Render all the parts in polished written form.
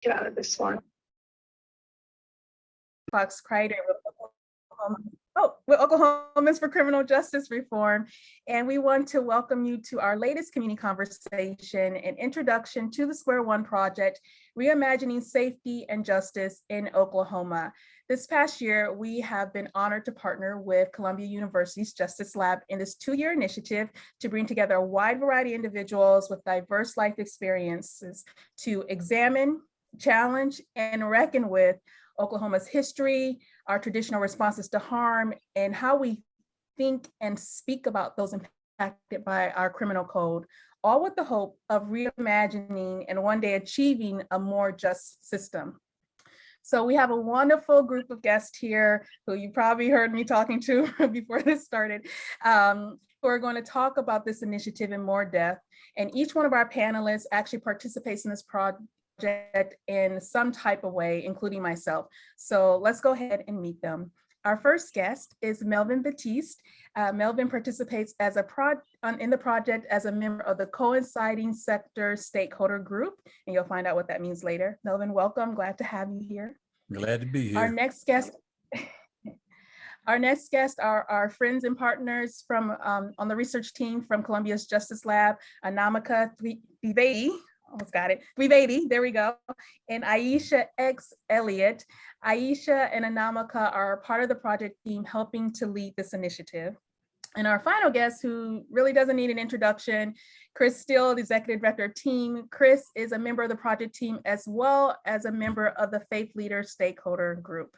get out of this one. Fox Crider with Oklahomans for Criminal Justice Reform. And we want to welcome you to our latest community conversation, an introduction to the Square One Project, Reimagining Safety and Justice in Oklahoma. This past year, we have been honored to partner with Columbia University's Justice Lab in this 2-year initiative to bring together a wide variety of individuals with diverse life experiences to examine, challenge, and reckon with Oklahoma's history, our traditional responses to harm, and how we think and speak about those impacted by our criminal code, all with the hope of reimagining and one day achieving a more just system. So we have a wonderful group of guests here who you probably heard me talking to before this started, who are going to talk about this initiative in more depth. And each one of our panelists actually participates in this project in some type of way, including myself. So let's go ahead and meet them. Our first guest is Melvin Batiste. Melvin participates as in the project as a member of the Coinciding Sector Stakeholder Group, and you'll find out what that means later. Melvin, welcome. Glad to have you here. Glad to be here. Our next guest are our friends and partners from on the research team from Columbia's Justice Lab, Anamika Dwivedi. Almost got it. Dwivedi, there we go. And Aisha X. Elliott. Aisha and Anamika are part of the project team helping to lead this initiative. And our final guest, who really doesn't need an introduction, Chris Steele, the Executive Director of Team. Chris is a member of the project team as well as a member of the Faith Leader Stakeholder Group.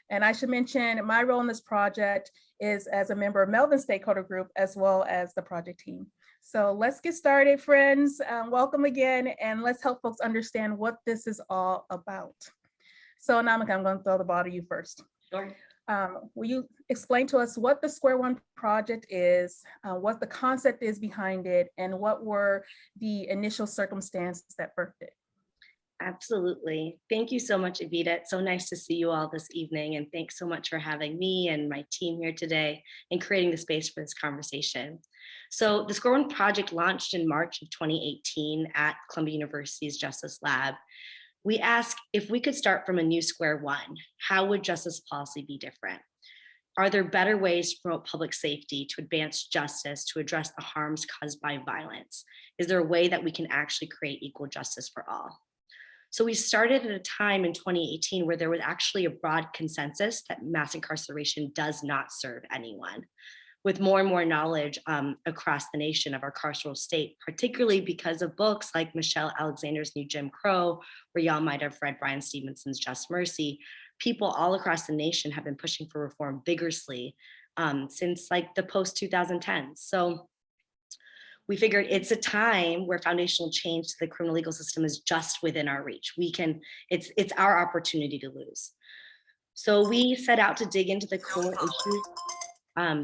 And I should mention my role in this project is as a member of Melvin's Stakeholder Group as well as the project team. So let's get started, friends. Welcome again, and let's help folks understand what this is all about. So Anamika, I'm going to throw the ball to you first. Sure. Will you explain to us what the Square One Project is, what the concept is behind it, and what were the initial circumstances that birthed it? Absolutely. Thank you so much, Evita. It's so nice to see you all this evening, and thanks so much for having me and my team here today and creating the space for this conversation. So the Square One Project launched in March of 2018 at Columbia University's Justice Lab. We asked if we could start from a new square one, how would justice policy be different? Are there better ways to promote public safety, to advance justice, to address the harms caused by violence? Is there a way that we can actually create equal justice for all? So we started at a time in 2018 where there was actually a broad consensus that mass incarceration does not serve anyone. With more and more knowledge across the nation of our carceral state, particularly because of books like Michelle Alexander's New Jim Crow, or y'all might have read Brian Stevenson's Just Mercy, people all across the nation have been pushing for reform vigorously since like the post-2010s. So we figured it's a time where foundational change to the criminal legal system is just within our reach. It's our opportunity to lose. So we set out to dig into the core issues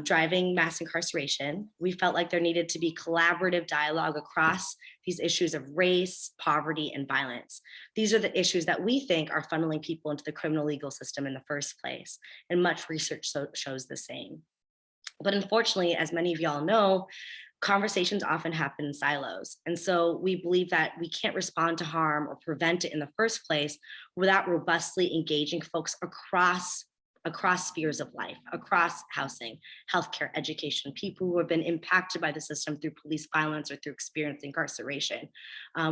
driving mass incarceration. We felt like there needed to be collaborative dialogue across these issues of race, poverty, and violence. These are the issues that we think are funneling people into the criminal legal system in the first place, and much research shows the same. But unfortunately, as many of y'all know, conversations often happen in silos. And so we believe that we can't respond to harm or prevent it in the first place without robustly engaging folks across spheres of life, across housing, healthcare, education, people who have been impacted by the system through police violence or through experienced incarceration.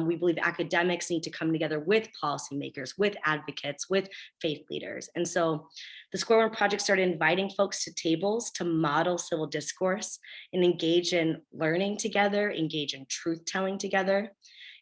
We believe academics need to come together with policymakers, with advocates, with faith leaders. And so the Square One Project started inviting folks to tables to model civil discourse and engage in learning together, engage in truth telling together.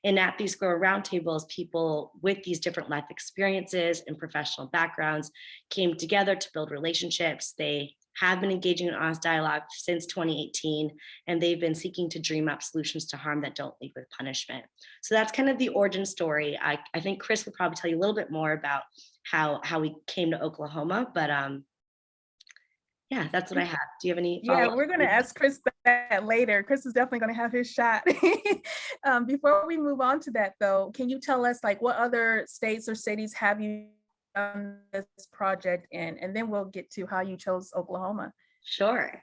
And at these Square roundtables, people with these different life experiences and professional backgrounds came together to build relationships. They have been engaging in honest dialogue since 2018, and they've been seeking to dream up solutions to harm that don't lead with punishment. So that's kind of the origin story. I think Chris will probably tell you a little bit more about how we came to Oklahoma, but yeah, that's what I have. Do you have any follow-up? Yeah, we're going to ask Chris that later. Chris is definitely going to have his shot. Before we move on to that, though, can you tell us like what other states or cities have you done this project in? And then we'll get to how you chose Oklahoma. Sure.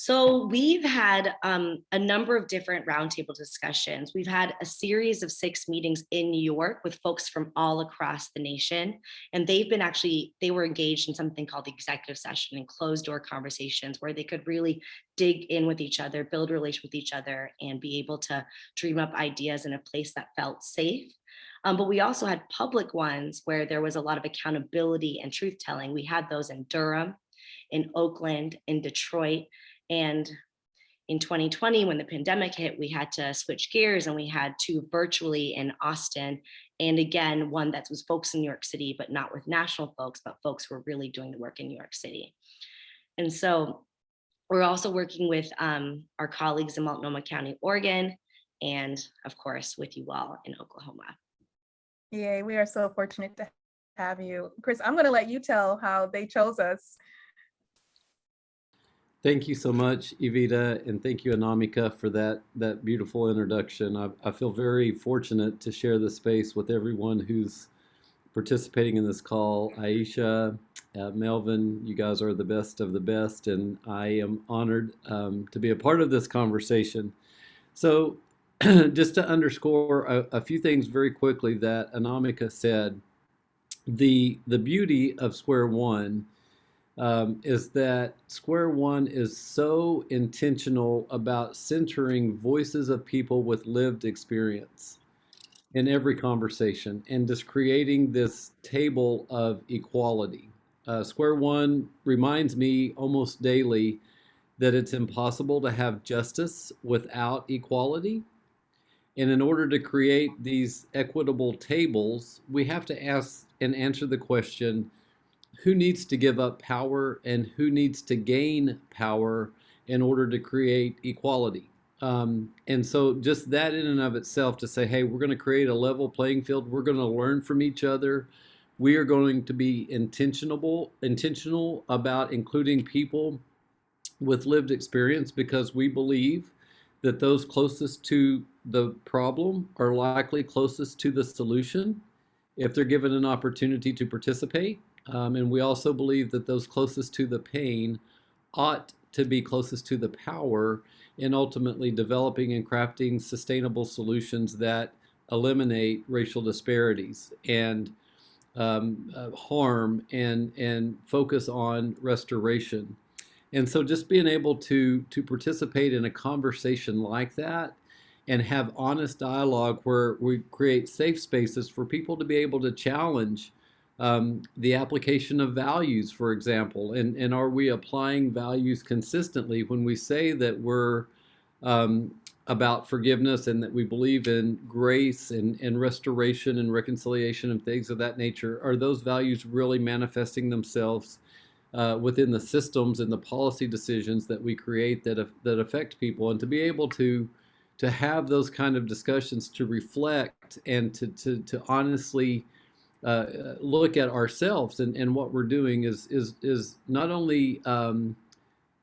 So we've had a number of different roundtable discussions. We've had a series of 6 meetings in New York with folks from all across the nation. And they were engaged in something called the executive session and closed door conversations where they could really dig in with each other, build a relation with each other, and be able to dream up ideas in a place that felt safe. But we also had public ones where there was a lot of accountability and truth telling. We had those in Durham, in Oakland, in Detroit. And in 2020, when the pandemic hit, we had to switch gears and we had two virtually in Austin. And again, one that was folks in New York City, but not with national folks, but folks who were really doing the work in New York City. And so we're also working with our colleagues in Multnomah County, Oregon, and of course, with you all in Oklahoma. Yay, we are so fortunate to have you. Chris, I'm going to let you tell how they chose us. Thank you so much, Evita, and thank you, Anamika, for that beautiful introduction. I feel very fortunate to share this space with everyone who's participating in this call. Aisha, Melvin, you guys are the best of the best, and I am honored to be a part of this conversation. So just to underscore a few things very quickly that Anamika said, the beauty of Square One is that Square One is so intentional about centering voices of people with lived experience in every conversation and just creating this table of equality. Square One reminds me almost daily that it's impossible to have justice without equality. And in order to create these equitable tables, we have to ask and answer the question, who needs to give up power and who needs to gain power in order to create equality? And so just that in and of itself to say, hey, we're going to create a level playing field. We're going to learn from each other. We are going to be intentional about including people with lived experience because we believe that those closest to the problem are likely closest to the solution if they're given an opportunity to participate. And we also believe that those closest to the pain ought to be closest to the power in ultimately developing and crafting sustainable solutions that eliminate racial disparities and harm and focus on restoration. And so just being able to participate in a conversation like that and have honest dialogue where we create safe spaces for people to be able to challenge the application of values, for example, and are we applying values consistently when we say that we're about forgiveness and that we believe in grace and restoration and reconciliation and things of that nature? Are those values really manifesting themselves within the systems and the policy decisions that we create that affect people? And to be able to have those kind of discussions, to reflect and to honestly look at ourselves and what we're doing is not only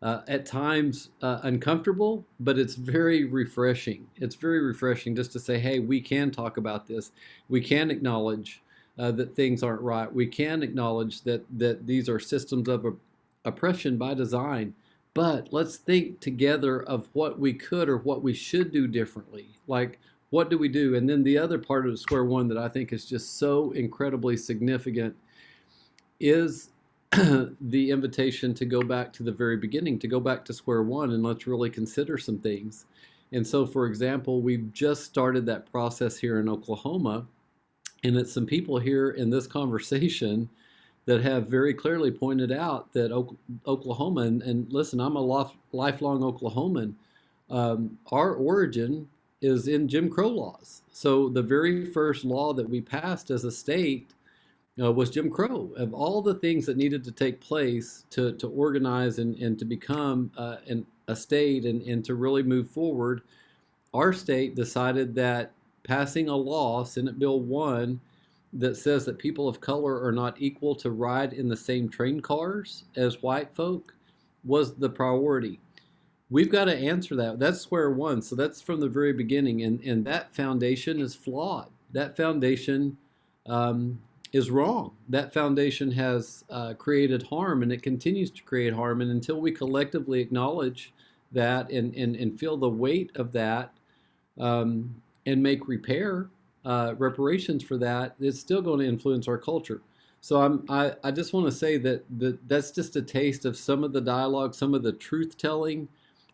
at times uncomfortable, but it's very refreshing. It's very refreshing just to say, hey, we can talk about this. We can acknowledge that things aren't right. We can acknowledge that these are systems of oppression by design. But let's think together of what we could or what we should do differently. Like, what do we do? And then the other part of Square One that I think is just so incredibly significant is the invitation to go back to the very beginning, to go back to Square One, and let's really consider some things. And so, for example, we've just started that process here in Oklahoma, and it's some people here in this conversation that have very clearly pointed out that Oklahoma, and listen, I'm a lifelong Oklahoman, our origin is in Jim Crow laws. So the very first law that we passed as a state was Jim Crow. Of all the things that needed to take place to organize and to become a state and to really move forward, our state decided that passing a law, Senate Bill 1, that says that people of color are not equal to ride in the same train cars as white folk was the priority. We've got to answer that. That's Square One. So that's from the very beginning. And that foundation is flawed. That foundation is wrong. That foundation has created harm, and it continues to create harm. And until we collectively acknowledge that and feel the weight of that, and make reparations for that, it's still going to influence our culture. So I just want to say that's just a taste of some of the dialogue, some of the truth telling,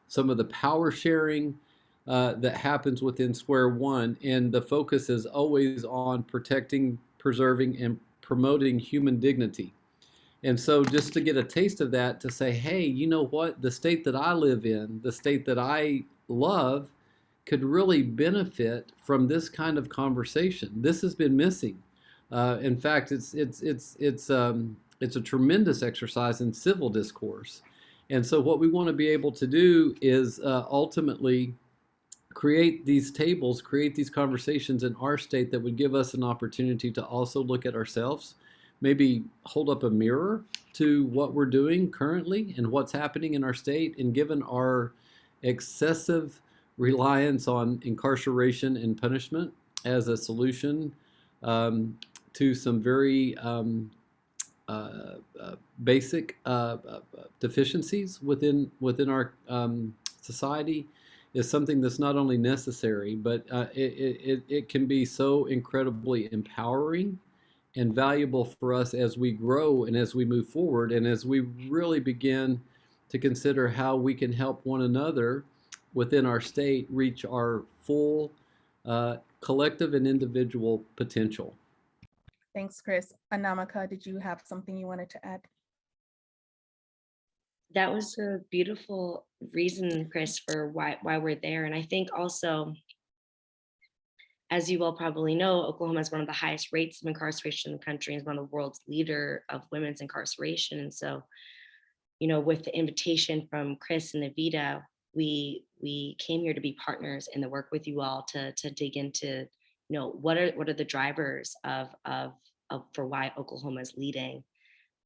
some of the power sharing that happens within Square One. And the focus is always on protecting, preserving, and promoting human dignity. And so just to get a taste of that, to say, hey, you know what? The state that I live in, the state that I love, could really benefit from this kind of conversation. This has been missing. In fact, it's a tremendous exercise in civil discourse. And so what we want to be able to do is ultimately create these tables, create these conversations in our state that would give us an opportunity to also look at ourselves, maybe hold up a mirror to what we're doing currently and what's happening in our state. And given our excessive reliance on incarceration and punishment as a solution to some very basic deficiencies within our society, is something that's not only necessary, but it can be so incredibly empowering and valuable for us as we grow and as we move forward, and as we really begin to consider how we can help one another within our state reach our full collective and individual potential. Thanks, Chris. Anamika, did you have something you wanted to add? That was a beautiful reason, Chris, for why we're there. And I think also, as you all probably know, Oklahoma has one of the highest rates of incarceration in the country, and is one of the world's leader of women's incarceration. And so, with the invitation from Chris and Evita, we came here to be partners in the work with you all to dig into, what are the drivers of for why Oklahoma is leading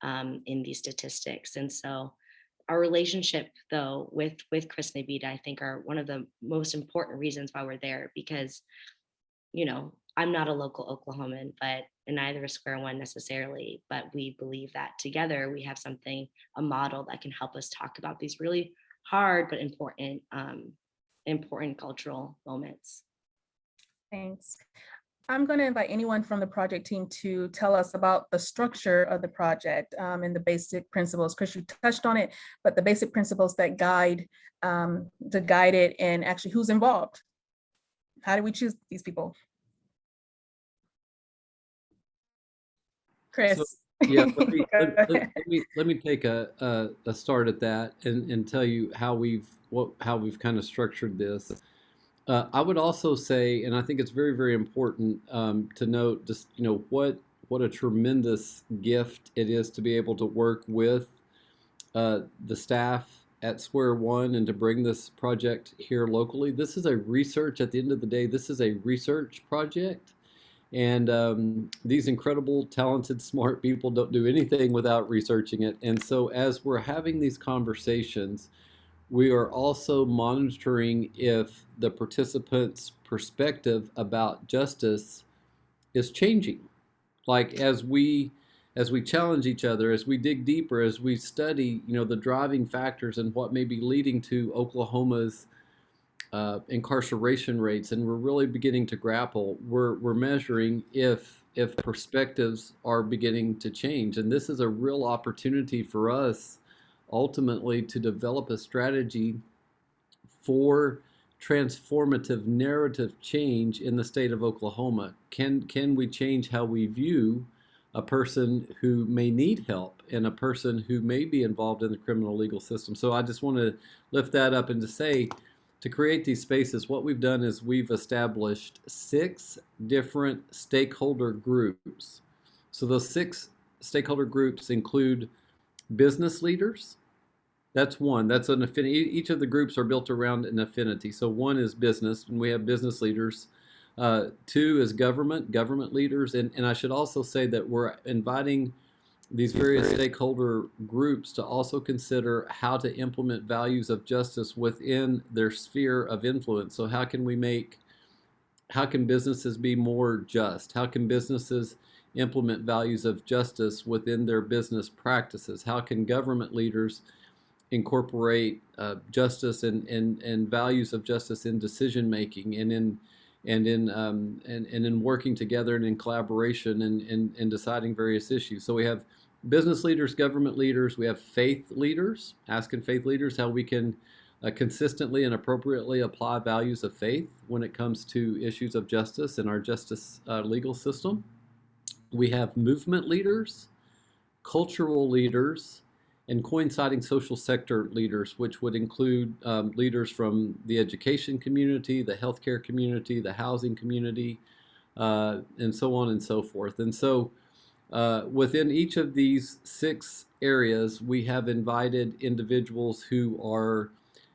in these statistics. And so our relationship, though, with Chris and Evita, I think, are one of the most important reasons why we're there, because I'm not a local Oklahoman, and neither is Square One necessarily, but we believe that together we have a model that can help us talk about these really hard but important cultural moments. Thanks. I'm going to invite anyone from the project team to tell us about the structure of the project and the basic principles. Chris, you touched on it, but the basic principles that guide it, and actually who's involved. How do we choose these people? Chris. So, yeah, let me take a start at that and tell you how we've kind of structured this. I would also say, and I think it's very, very important to note, just what a tremendous gift it is to be able to work with the staff at Square One and to bring this project here locally. This is at the end of the day, this is a research project. And these incredible, talented, smart people don't do anything without researching it. And so as we're having these conversations, we are also monitoring if the participants' perspective about justice is changing. Like as we challenge each other, as we dig deeper, as we study, the driving factors and what may be leading to Oklahoma's incarceration rates, and we're really beginning to grapple. We're measuring if perspectives are beginning to change, and this is a real opportunity for us ultimately to develop a strategy for transformative narrative change in the state of Oklahoma. Can we change how we view a person who may need help and a person who may be involved in the criminal legal system? So I just want to lift that up and to say, to create these spaces, what we've done is we've established 6 different stakeholder groups. So those 6 stakeholder groups include business leaders. That's one. That's an affinity. Each of the groups are built around an affinity. So one is business, and we have business leaders. 2 is government leaders. And I should also say that we're inviting these various stakeholder groups to also consider how to implement values of justice within their sphere of influence. So how can businesses be more just? How can businesses implement values of justice within their business practices? How can government leaders incorporate justice and values of justice in decision making and in working together and in collaboration and deciding various issues? So we have business leaders, government leaders, we have faith leaders, asking faith leaders how we can consistently and appropriately apply values of faith when it comes to issues of justice in our justice legal system. We have movement leaders, cultural leaders, and coinciding social sector leaders, which would include leaders from the education community, the healthcare community, the housing community, and so on and so forth. And so within each of these 6 areas, we have invited individuals who are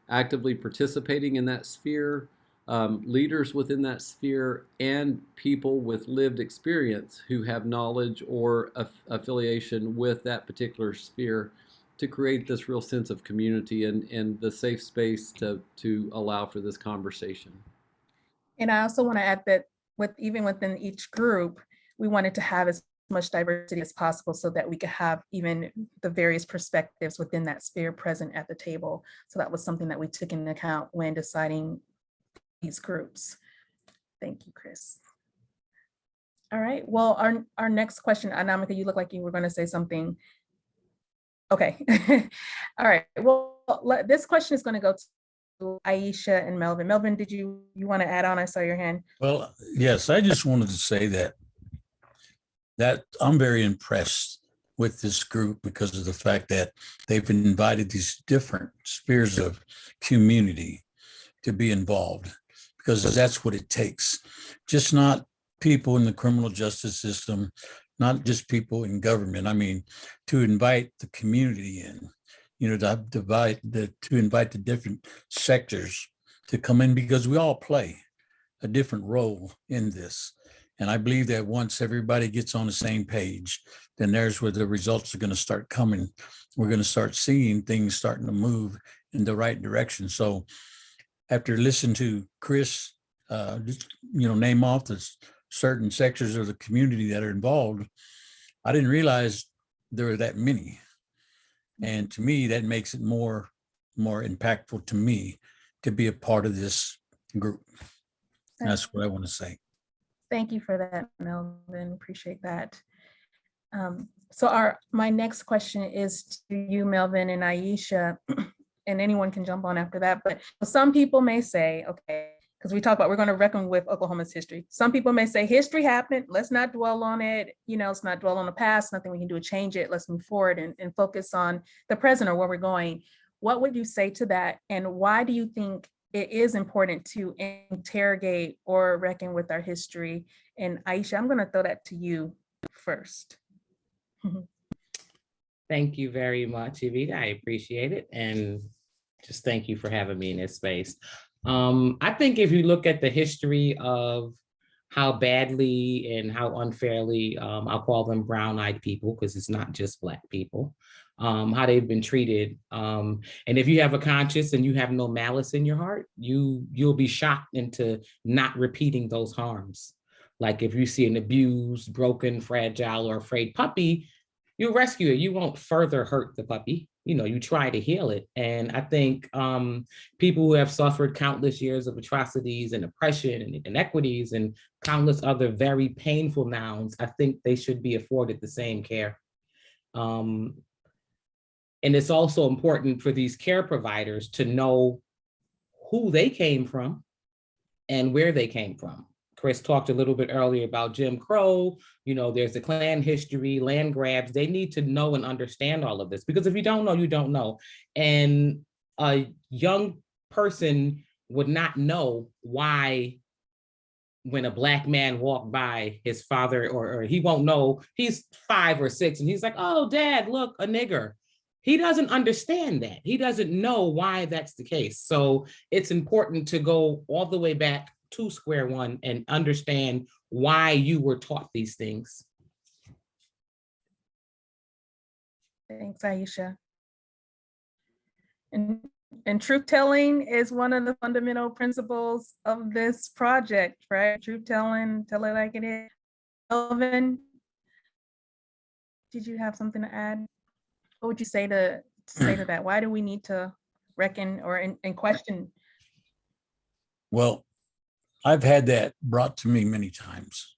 actively participating in that sphere, leaders within that sphere, and people with lived experience who have knowledge or affiliation with that particular sphere to create this real sense of community and the safe space to allow for this conversation. And I also want to add that even within each group, we wanted to have as much diversity as possible so that we could have even the various perspectives within that sphere present at the table. So that was something that we took into account when deciding these groups. Thank you, Chris. All right, well, our next question, Anamika, you look like you were going to say something. Okay, all right, well, this question is going to go to Aisha and Melvin. Melvin, did you want to add on? I saw your hand. Well, yes, I just wanted to say that I'm very impressed with this group because of the fact that they've invited these different spheres of community to be involved, because that's what it takes. Just not people in the criminal justice system, not just people in government. I mean, to invite the community in, to invite the different sectors to come in, because we all play a different role in this. And I believe that once everybody gets on the same page, then there's where the results are going to start coming. We're going to start seeing things starting to move in the right direction. So after listening to Chris, name off the certain sectors of the community that are involved, I didn't realize there were that many. And to me, that makes it more impactful to me to be a part of this group. That's what I want to say. Thank you for that, Melvin. Appreciate that. So my next question is to you, Melvin and Aisha, and anyone can jump on after that. But some people may say, okay, because we talk about we're going to reckon with Oklahoma's history. Some people may say history happened. Let's not dwell on it. Let's not dwell on the past. Nothing we can do to change it. Let's move forward and focus on the present or where we're going. What would you say to that? And why do you think it is important to interrogate or reckon with our history? And Aisha, I'm going to throw that to you first. Thank you very much, Evita. I appreciate it. And just thank you for having me in this space. I think if you look at the history of how badly and how unfairly, I'll call them brown-eyed people, because it's not just Black people, how they've been treated. And if you have a conscience and you have no malice in your heart, you'll be shocked into not repeating those harms. Like if you see an abused, broken, fragile, or afraid puppy, you'll rescue it. You won't further hurt the puppy. You try to heal it. And I think people who have suffered countless years of atrocities and oppression and inequities and countless other very painful nouns, I think they should be afforded the same care. And it's also important for these care providers to know who they came from and where they came from. Chris talked a little bit earlier about Jim Crow. There's the Klan history, land grabs. They need to know and understand all of this, because if you don't know, you don't know. And a young person would not know why when a Black man walked by his father, or he won't know, he's 5 or 6 and he's like, oh, Dad, look, a nigger. He doesn't understand that. He doesn't know why that's the case. So it's important to go all the way back to square one and understand why you were taught these things. Thanks, Aisha. And truth telling is one of the fundamental principles of this project, right? Truth telling, tell it like it is. Melvin, did you have something to add? What would you say to that? Why do we need to reckon or and question? Well, I've had that brought to me many times.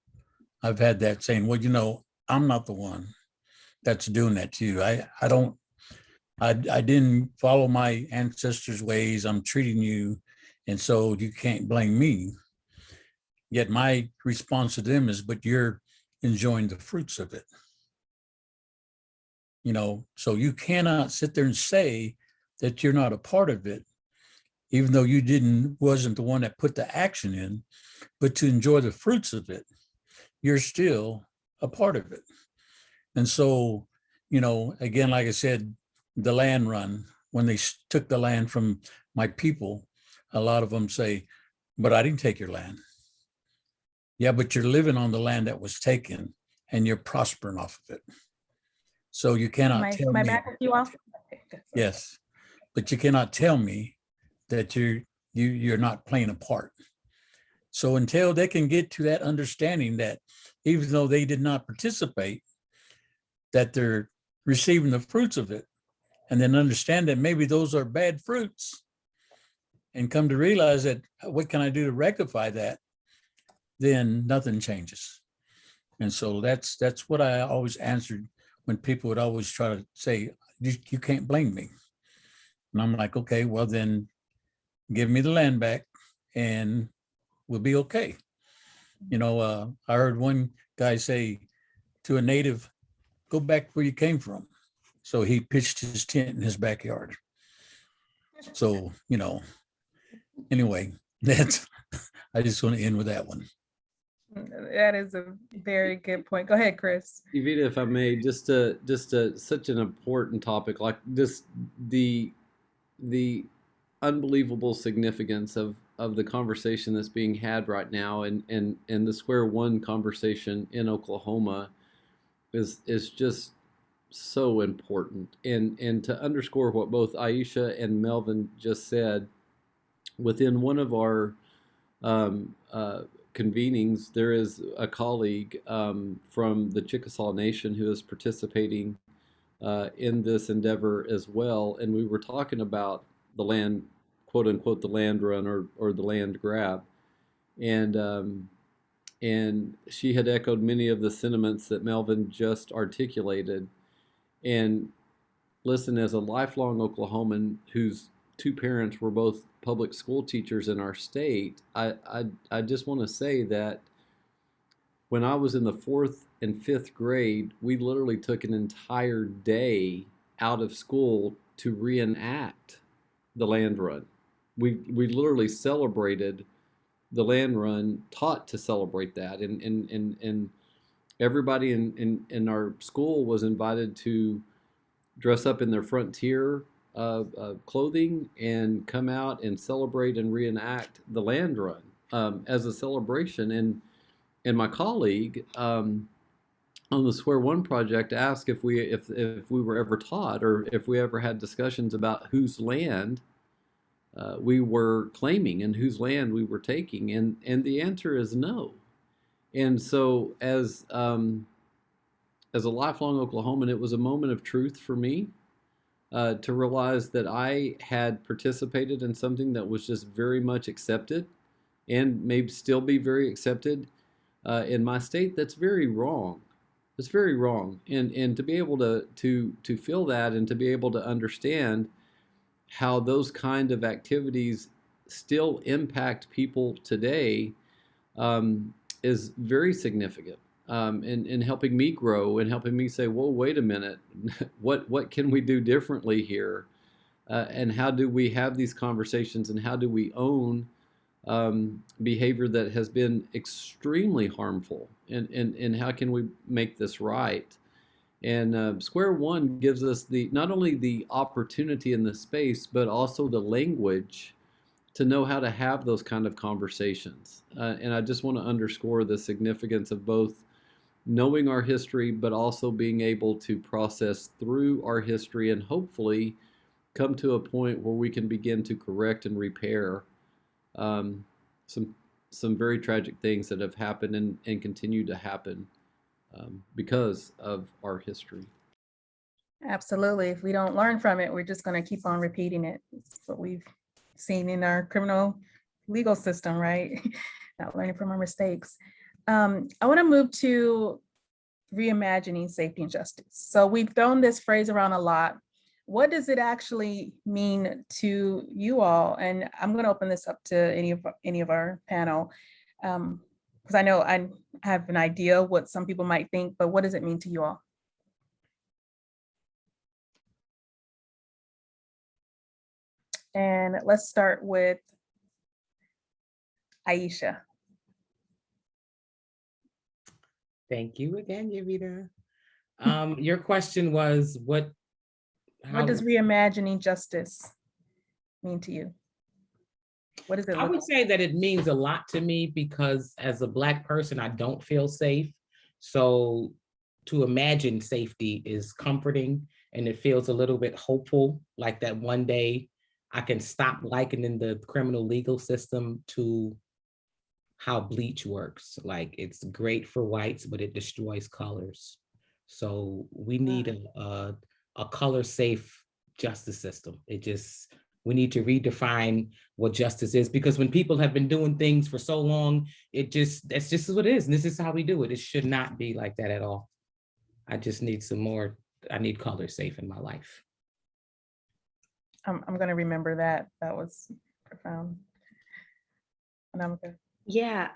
I've had that saying, well, I'm not the one that's doing that to you. I didn't follow my ancestors' ways. I'm treating you. And so you can't blame me. Yet my response to them is, but you're enjoying the fruits of it. So you cannot sit there and say that you're not a part of it, even though you wasn't the one that put the action in, but to enjoy the fruits of it, you're still a part of it. And so, again, like I said, the land run, when they took the land from my people, a lot of them say, but I didn't take your land. Yeah, but you're living on the land that was taken and you're prospering off of it. So you cannot tell me. Back with you all? Yes, but you cannot tell me that you're not playing a part. So until they can get to that understanding that even though they did not participate, that they're receiving the fruits of it, and then understand that maybe those are bad fruits, and come to realize that what can I do to rectify that, then nothing changes. And so that's what I always answered when people would always try to say, you can't blame me. And I'm like, okay, well then give me the land back and we'll be okay. I heard one guy say to a native, go back where you came from. So he pitched his tent in his backyard. So, anyway, I just want to end with that one. That is a very good point. Go ahead, Chris. Evita, if I may, just such an important topic like this, the unbelievable significance of the conversation that's being had right now, and the Square One conversation in Oklahoma is just so important. And to underscore what both Aisha and Melvin just said, within one of our convenings, there is a colleague from the Chickasaw Nation who is participating in this endeavor as well. And we were talking about the land, quote unquote, the land run or the land grab. And she had echoed many of the sentiments that Melvin just articulated. And listen, as a lifelong Oklahoman whose two parents were both public school teachers in our state, I just want to say that when I was in the 4th and 5th grade, we literally took an entire day out of school to reenact the land run. We literally celebrated the land run, taught to celebrate that, and everybody in our school was invited to dress up in their frontier clothing and come out and celebrate and reenact the land run as a celebration. And my colleague on the Square One project asked if we were ever taught or if we ever had discussions about whose land we were claiming and whose land we were taking, and the answer is no. And so as a lifelong Oklahoman, it was a moment of truth for me to realize that I had participated in something that was just very much accepted and may still be very accepted in my state. That's very wrong. It's very wrong. And to be able to feel that and to be able to understand how those kind of activities still impact people today is very significant. In helping me grow and helping me say, whoa, wait a minute, what can we do differently here? And how do we have these conversations, and how do we own behavior that has been extremely harmful, and how can we make this right? And Square One gives us not only the opportunity in the space, but also the language to know how to have those kind of conversations. And I just want to underscore the significance of both knowing our history, but also being able to process through our history and hopefully come to a point where we can begin to correct and repair some very tragic things that have happened and continue to happen because of our history. Absolutely. If we don't learn from it, we're just going to keep on repeating it. It's what we've seen in our criminal legal system, right? Not learning from our mistakes. I want to move to reimagining safety and justice. So we've thrown this phrase around a lot. What does it actually mean to you all? And I'm going to open this up to any of our panel, because I know I have an idea what some people might think, but what does it mean to you all? And let's start with Aisha. Thank you again, Yavita. Your question was What does reimagining justice mean to you? What does it I look would like? say that it means a lot to me because as a Black person, I don't feel safe. So to imagine safety is comforting and it feels a little bit hopeful, like that one day I can stop likening the criminal legal system to how bleach works. Like it's great for whites, but it destroys colors. So we need a color safe justice system. We need to redefine what justice is, because when people have been doing things for so long, that's just what it is. And this is how we do it. It should not be like that at all. I just need I need color safe in my life. I'm going to remember that. That was profound. And I'm good. Yeah,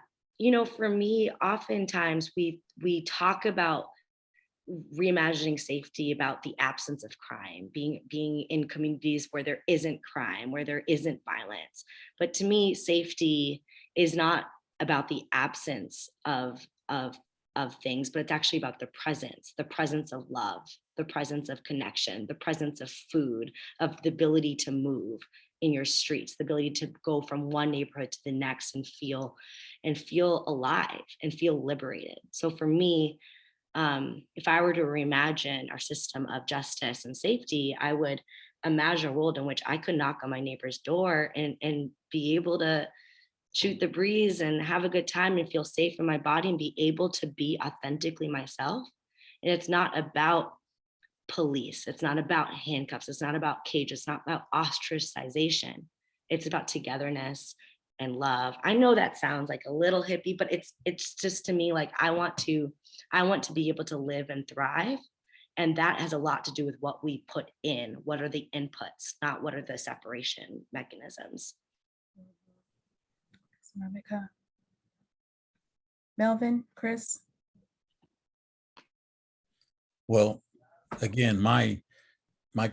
for me, oftentimes we talk about reimagining safety, about the absence of crime, being in communities where there isn't crime, where there isn't violence. But to me, safety is not about the absence of things, but it's actually about the presence of love, the presence of connection, the presence of food, of the ability to move in your streets, the ability to go from one neighborhood to the next and feel alive and feel liberated. So for me, if I were to reimagine our system of justice and safety, I would imagine a world in which I could knock on my neighbor's door and be able to shoot the breeze and have a good time and feel safe in my body and be able to be authentically myself. And it's not about police. It's not about handcuffs. It's not about cages. It's not about ostracization. It's about togetherness and love. I know that sounds like a little hippie, but it's just, to me, like I want to be able to live and thrive. And that has a lot to do with what we put in. What are the inputs, not what are the separation mechanisms. Melvin, Chris? Well, again, my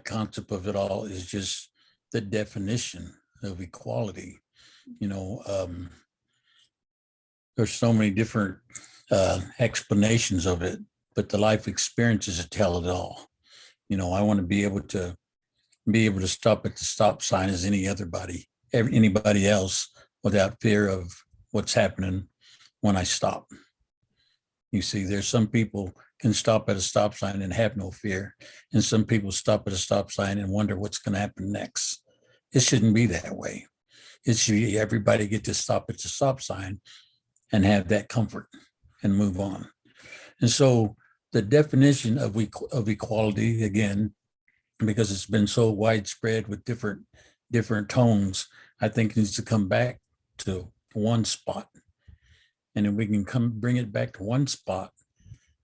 concept of it all is just the definition of equality. There's so many different explanations of it, but the life experiences that tell it all. I want to be able to stop at the stop sign as anybody else without fear of what's happening when I stop. You see, there's some people can stop at a stop sign and have no fear, and some people stop at a stop sign and wonder what's going to happen next. It shouldn't be that way. It should be everybody get to stop at the stop sign and have that comfort and move on. And so the definition of equality, again, because it's been so widespread with different tones, I think needs to come back to one spot. And then we can bring it back to one spot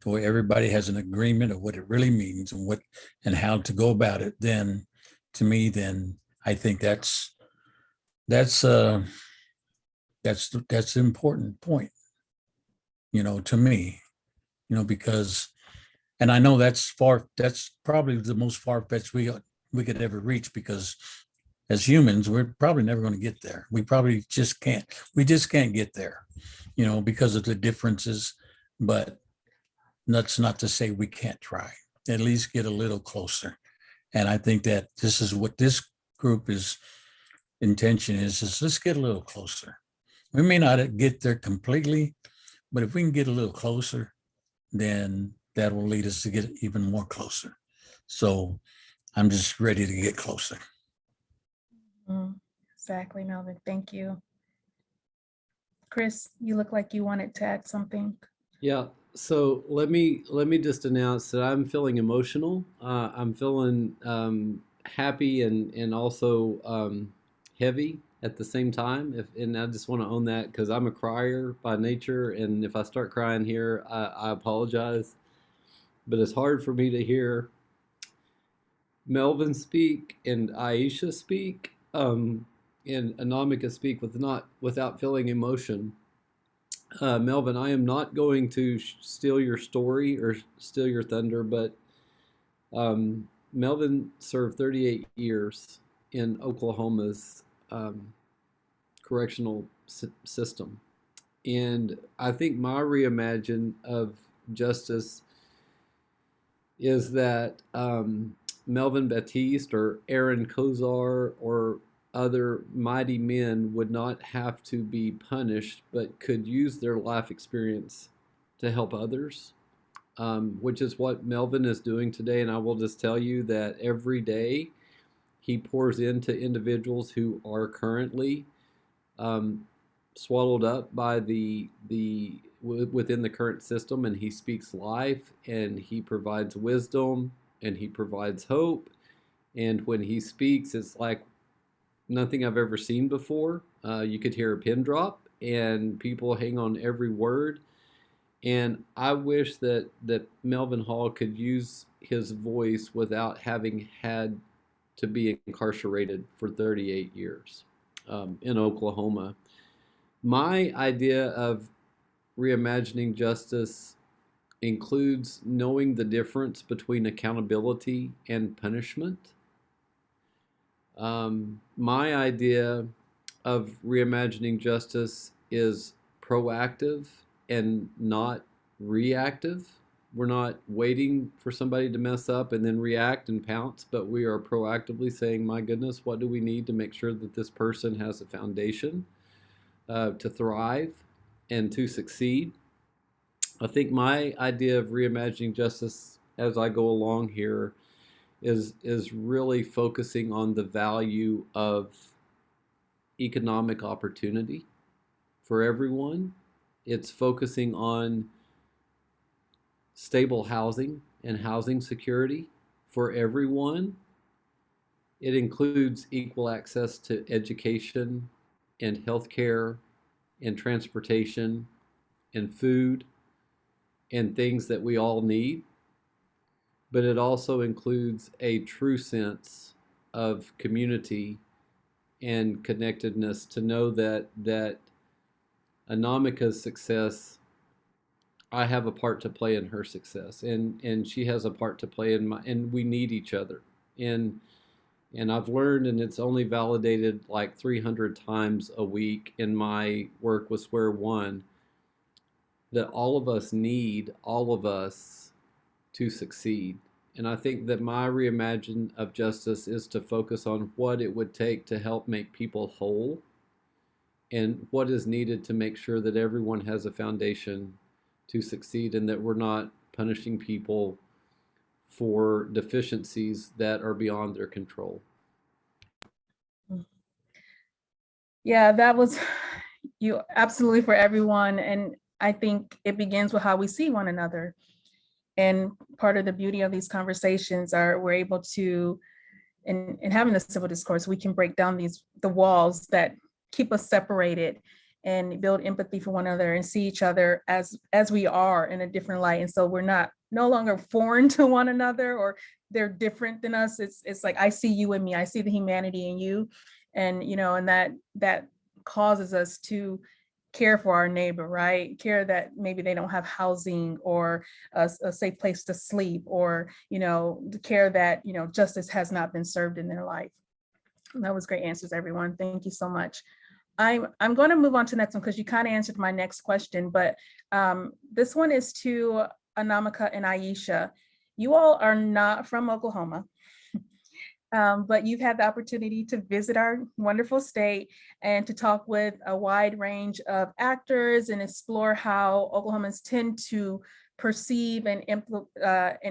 to where everybody has an agreement of what it really means and how to go about it. Then to me, I think that's the important point, to me, because, and I know that's probably the most far-fetched we could ever reach, because as humans, we're probably never going to get there. We just can't get there, because of the differences. But that's not to say we can't try, at least get a little closer. And I think that this is what this group intention is let's get a little closer. We may not get there completely, but if we can get a little closer, then that will lead us to get even more closer. So I'm just ready to get closer. Exactly, Melvin. Thank you. Chris, you look like you wanted to add something. Yeah, So let me just announce that I'm feeling emotional. I'm feeling happy and also heavy at the same time. And I just want to own that because I'm a crier by nature, and if I start crying here, I apologize. But it's hard for me to hear Melvin speak and Aisha speak, and Anamika speak without feeling emotion. Melvin, I am not going to steal your story or steal your thunder, but Melvin served 38 years in Oklahoma's correctional system. And I think my reimagine of justice is that Melvin Baptiste or Aaron Kozar or other mighty men would not have to be punished, but could use their life experience to help others, which is what Melvin is doing today. And I will just tell you that every day he pours into individuals who are currently um, swallowed up by the within the current system, and he speaks life and he provides wisdom and he provides hope. And when he speaks, it's like nothing I've ever seen before. You could hear a pin drop, and people hang on every word. And I wish that Melvin Hall could use his voice without having had to be incarcerated for 38 years in Oklahoma. My idea of reimagining justice includes knowing the difference between accountability and punishment. My idea of reimagining justice is proactive and not reactive. We're not waiting for somebody to mess up and then react and pounce, but we are proactively saying, my goodness, what do we need to make sure that this person has a foundation to thrive and to succeed? I think my idea of reimagining justice as I go along here is really focusing on the value of economic opportunity for everyone. It's focusing on stable housing and housing security for everyone. It includes equal access to education and healthcare and transportation and food and things that we all need. But it also includes a true sense of community and connectedness to know that Anamika's success, I have a part to play in her success, and she has a part to play in my, and we need each other. And I've learned, and it's only validated like 300 times a week in my work with Square One, that all of us need all of us to succeed. And I think that my reimagine of justice is to focus on what it would take to help make people whole and what is needed to make sure that everyone has a foundation to succeed and that we're not punishing people for deficiencies that are beyond their control. Yeah, that was you absolutely for everyone. And I think it begins with how we see one another. And part of the beauty of these conversations are we're able to, in having the civil discourse, we can break down the walls that keep us separated and build empathy for one another and see each other as we are in a different light. And so we're no longer foreign to one another or they're different than us. It's like, I see you in me, I see the humanity in you. And, and that causes us to care for our neighbor, right? Care that maybe they don't have housing or a safe place to sleep, or, the care that, justice has not been served in their life. And that was great answers, everyone. Thank you so much. I'm going to move on to the next one because you kind of answered my next question, but this one is to Anamika and Aisha. You all are not from Oklahoma. But you've had the opportunity to visit our wonderful state and to talk with a wide range of actors and explore how Oklahomans tend to perceive and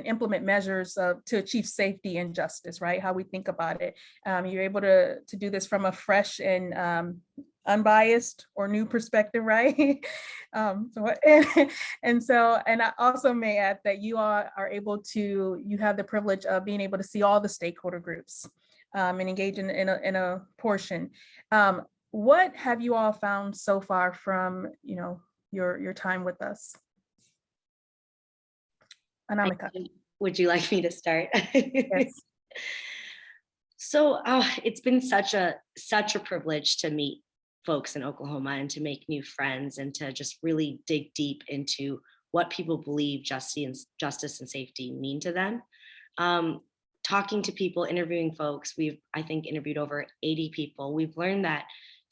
implement measures to achieve safety and justice, right? How we think about it. You're able to do this from a fresh and unbiased or new perspective, right? And I also may add that you all are able to, you have the privilege of being able to see all the stakeholder groups and engage in a portion. What have you all found so far from, your time with us? Anamika. Would you like me to start? Yes. So it's been such a privilege to meet folks in Oklahoma and to make new friends and to just really dig deep into what people believe justice and safety mean to them. Talking to people, interviewing folks, I think interviewed over 80 people. We've learned that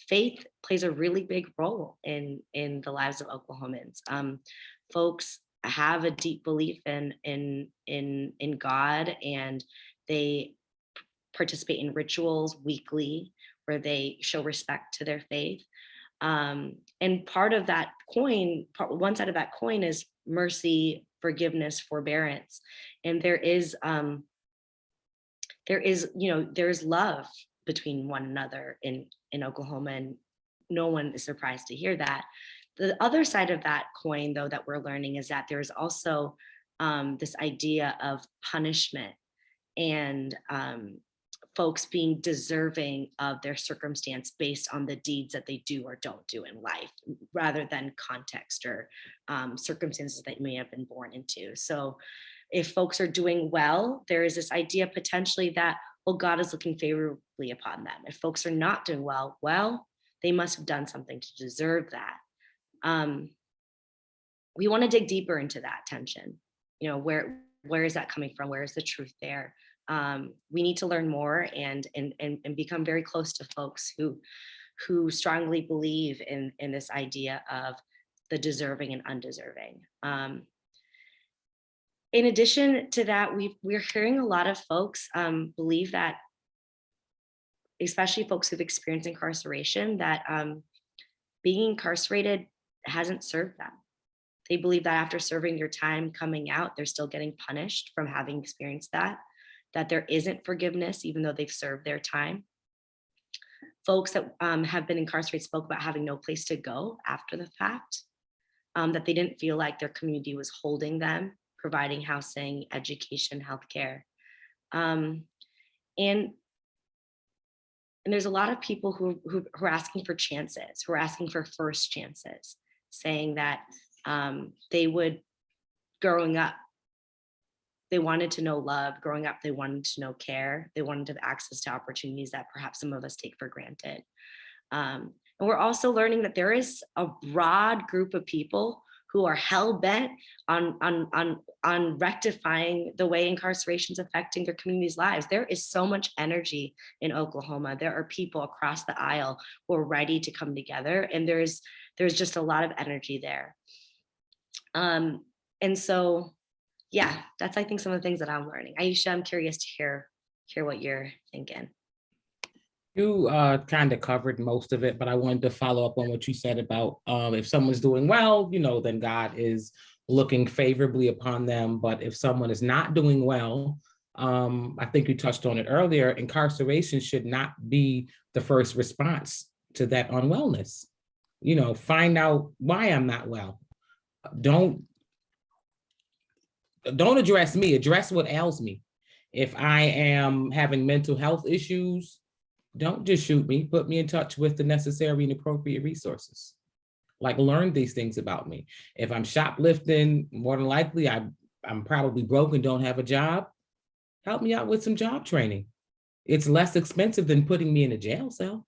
faith plays a really big role in the lives of Oklahomans. Folks have a deep belief in God, and they participate in rituals weekly where they show respect to their faith. And part of that coin, one side of that coin is mercy, forgiveness, forbearance. And there is love between one another in Oklahoma, and no one is surprised to hear that. The other side of that coin, though, that we're learning is that there's also this idea of punishment and folks being deserving of their circumstance based on the deeds that they do or don't do in life, rather than context or circumstances that may have been born into. So if folks are doing well, there is this idea potentially that, well, God is looking favorably upon them. If folks are not doing well, they must have done something to deserve that. We want to dig deeper into that tension. Where is that coming from? Where is the truth there? We need to learn more and become very close to folks who strongly believe in this idea of the deserving and undeserving. In addition to that, we're hearing a lot of folks believe that, especially folks who've experienced incarceration, that being incarcerated hasn't served them. They believe that after serving their time coming out, they're still getting punished from having experienced that there isn't forgiveness, even though they've served their time. Folks that have been incarcerated spoke about having no place to go after the fact, that they didn't feel like their community was holding them, providing housing, education, healthcare. And there's a lot of people who are asking for chances, who are asking for first chances, saying that they would, growing up, they wanted to know love. Growing up, they wanted to know care. They wanted to have access to opportunities that perhaps some of us take for granted. And we're also learning that there is a broad group of people who are hell-bent on rectifying the way incarceration is affecting their communities' lives. There is so much energy in Oklahoma. There are people across the aisle who are ready to come together, and there's just a lot of energy there. And so, yeah, that's, I think, some of the things that I'm learning. Aisha, I'm curious to hear what you're thinking. You kind of covered most of it, but I wanted to follow up on what you said about if someone's doing well, then God is looking favorably upon them. But if someone is not doing well, I think you touched on it earlier, incarceration should not be the first response to that unwellness. Find out why I'm not well. Don't address me, address what ails me. If I am having mental health issues, don't just shoot me, put me in touch with the necessary and appropriate resources. Like, learn these things about me. If I'm shoplifting, more than likely I'm probably broke and don't have a job. Help me out with some job training. It's less expensive than putting me in a jail cell.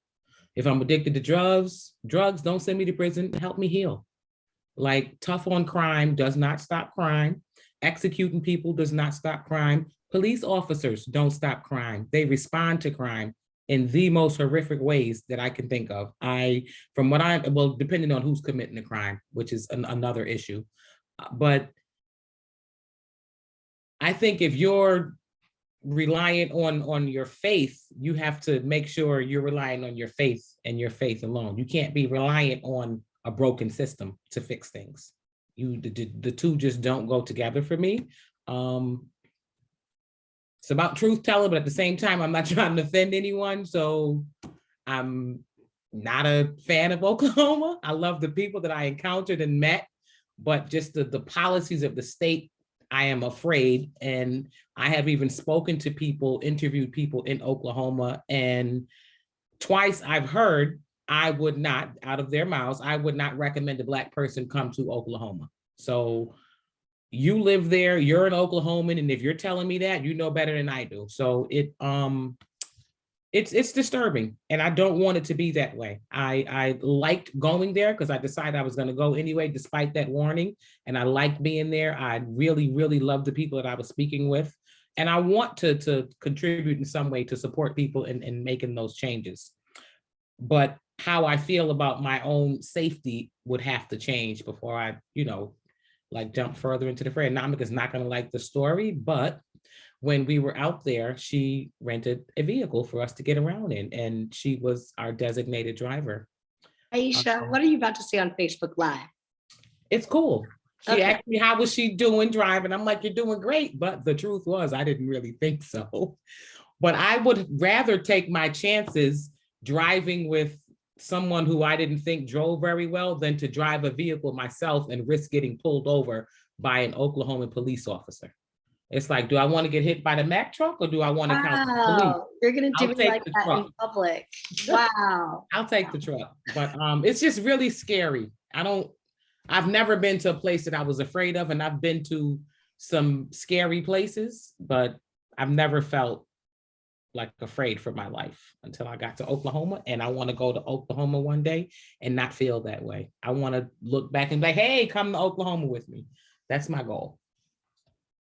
If I'm addicted to drugs, don't send me to prison, help me heal. Like, tough on crime does not stop crime. Executing people does not stop crime. Police officers don't stop crime. They respond to crime in the most horrific ways that I can think of. Depending on who's committing the crime, which is another issue. But I think if you're reliant on your faith, you have to make sure you're relying on your faith and your faith alone. You can't be reliant on a broken system to fix things. The two just don't go together for me. It's about truth telling, but at the same time, I'm not trying to offend anyone. So I'm not a fan of Oklahoma. I love the people that I encountered and met, but just the policies of the state, I am afraid. And I have even spoken to people, interviewed people in Oklahoma, and twice I've heard I would not, out of their mouths, I would not recommend a Black person come to Oklahoma. So you live there, you're an Oklahoman, and if you're telling me that, you know better than I do. So it's disturbing, and I don't want it to be that way. I liked going there because I decided I was going to go anyway, despite that warning, and I liked being there. I really, really loved the people that I was speaking with, and I want to contribute in some way to support people in making those changes. But how I feel about my own safety would have to change before I, like jump further into the fray. Namika's not going to like the story, but when we were out there, she rented a vehicle for us to get around in, and she was our designated driver. Aisha, what are you about to say on Facebook Live? It's cool. She Okay. asked me, how was she doing driving? I'm like, you're doing great. But the truth was, I didn't really think so. But I would rather take my chances driving with someone who I didn't think drove very well than to drive a vehicle myself and risk getting pulled over by an Oklahoma police officer. It's like, do I want to get hit by the Mack truck, or do I want to count the police? Wow, you're gonna do I'll me take like the that truck. in public. Wow. I'll take the truck. But it's just really scary. I've never been to a place that I was afraid of, and I've been to some scary places, but I've never felt like afraid for my life until I got to Oklahoma. And I want to go to Oklahoma one day and not feel that way. I want to look back and be like, hey, come to Oklahoma with me. That's my goal.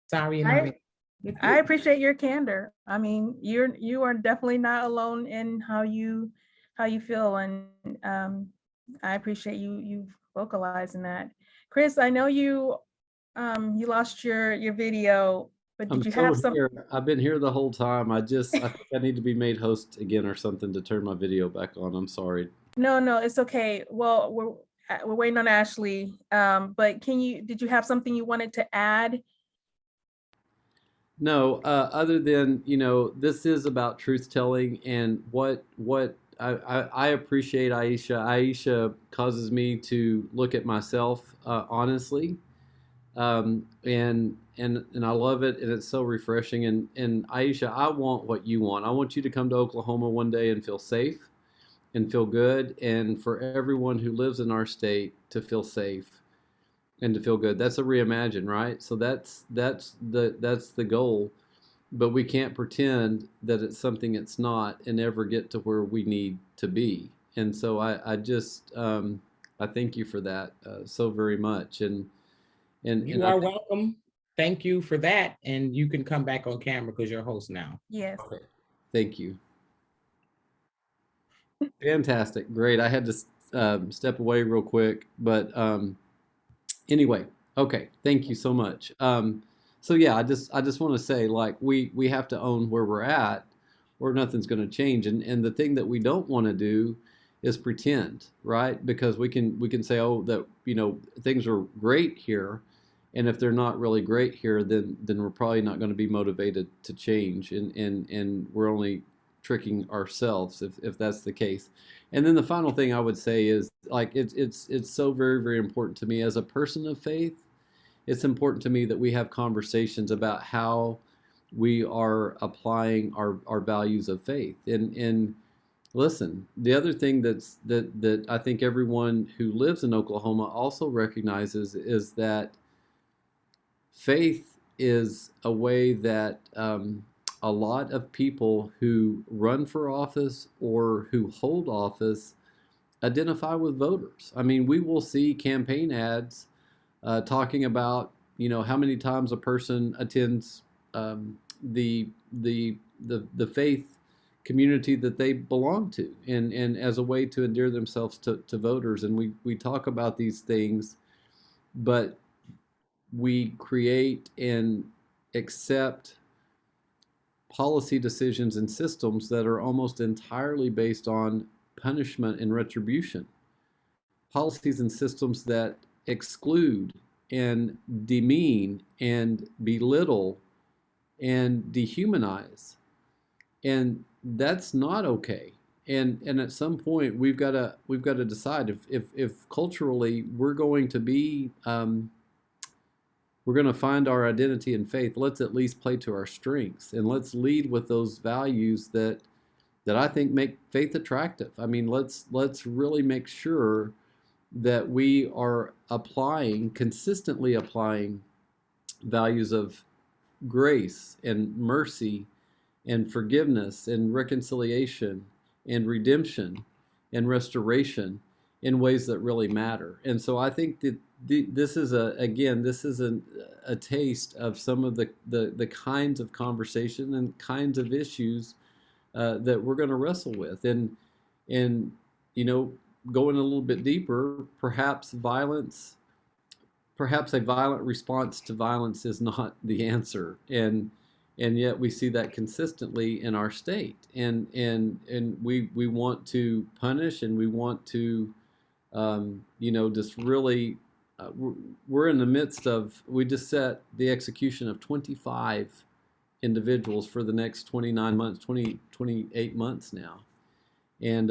Sorry. I appreciate your candor. I mean, you are definitely not alone in how you feel, and I appreciate you vocalizing that. Chris, I know you lost your video, but did you have some? Here. I've been here the whole time. I think I need to be made host again or something to turn my video back on. I'm sorry. No, it's okay. Well, we're waiting on Ashley. But did you have something you wanted to add? No, other than, this is about truth telling, and what I appreciate Aisha. Aisha causes me to look at myself honestly, and I love it, and it's so refreshing. And Aisha, I want what you want. I want you to come to Oklahoma one day and feel safe, and feel good, and for everyone who lives in our state to feel safe and to feel good. That's a reimagine, right? So that's the goal. But we can't pretend that it's something it's not and ever get to where we need to be. And so I just I thank you for that so very much. And you are welcome. Thank you for that. And you can come back on camera because you're host now. Yes. Okay. Thank you. Fantastic. Great. I had to step away real quick, but anyway, okay. Thank you so much. So yeah, I just want to say, like, we have to own where we're at, or nothing's going to change. And the thing that we don't want to do is pretend, right? Because we can say, oh, that things are great here, and if they're not really great here, then we're probably not going to be motivated to change, and we're only tricking ourselves if that's the case. And then the final thing I would say is, like, it's so very, very important to me as a person of faith. It's important to me that we have conversations about how we are applying our values of faith. And listen, the other thing that I think everyone who lives in Oklahoma also recognizes is that faith is a way that a lot of people who run for office or who hold office identify with voters. I mean, we will see campaign ads talking about, how many times a person attends the faith community that they belong to, and as a way to endear themselves to voters. And we talk about these things, but we create and accept policy decisions and systems that are almost entirely based on punishment and retribution. Policies and systems that exclude and demean and belittle and dehumanize. And that's not okay. and at some point we've got to decide if culturally we're going to be we're going to find our identity in faith. Let's at least play to our strengths, and let's lead with those values that I think make faith attractive. I mean, let's really make sure that we are consistently applying values of grace and mercy and forgiveness and reconciliation and redemption and restoration in ways that really matter. And so I think that this is a taste of some of the kinds of conversation and kinds of issues that we're going to wrestle with. And you know, going a little bit deeper, perhaps a violent response to violence is not the answer, and yet we see that consistently in our state, and we want to punish, and we want to just really we're in the midst of, we just set the execution of 25 individuals for the next 29 months, 28 months now. And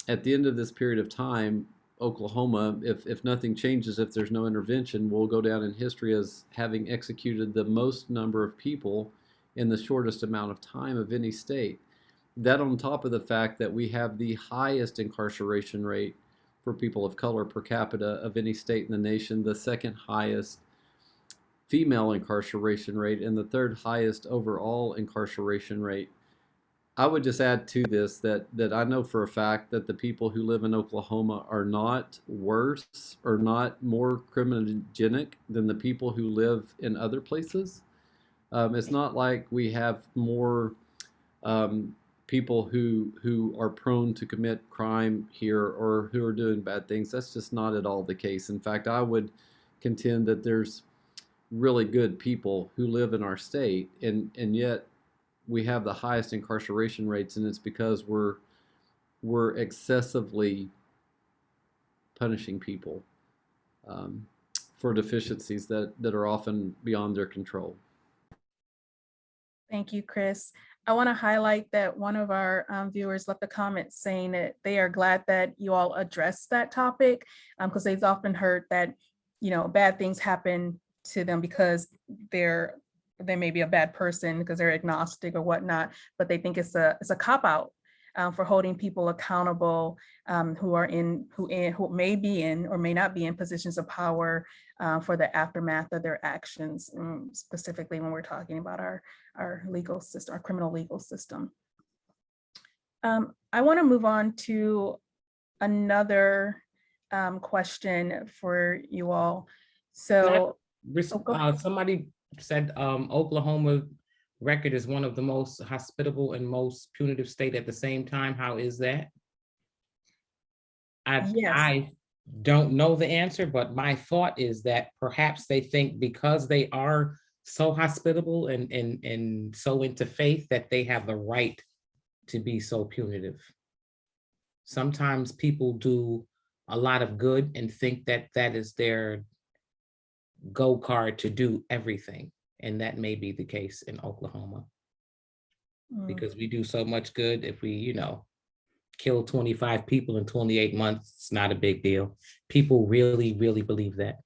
at the end of this period of time, Oklahoma, if nothing changes, if there's no intervention, will go down in history as having executed the most number of people in the shortest amount of time of any state. That on top of the fact that we have the highest incarceration rate for people of color per capita of any state in the nation, the second highest female incarceration rate, and the third highest overall incarceration rate. I would just add to this that I know for a fact that the people who live in Oklahoma are not worse or not more criminogenic than the people who live in other places. It's not like we have more people who are prone to commit crime here or who are doing bad things. That's just not at all the case. In fact, I would contend that there's really good people who live in our state, and yet we have the highest incarceration rates, and it's because we're excessively punishing people for deficiencies that are often beyond their control. Thank you, Chris. I want to highlight that one of our viewers left a comment saying that they are glad that you all addressed that topic, because they've often heard that, bad things happen to them because they may be a bad person because they're agnostic or whatnot, but they think it's a cop-out for holding people accountable who may be in or may not be in positions of power for the aftermath of their actions, specifically when we're talking about our legal system, our criminal legal system. I want to move on to another question for you all. So somebody said Oklahoma record is one of the most hospitable and most punitive state at the same time. How is that? I don't know the answer, but my thought is that perhaps they think because they are so hospitable and so into faith that they have the right to be so punitive. Sometimes people do a lot of good and think that that is their go card to do everything. And that may be the case in Oklahoma. Because we do so much good. If we, kill 25 people in 28 months, it's not a big deal. People really, really believe that.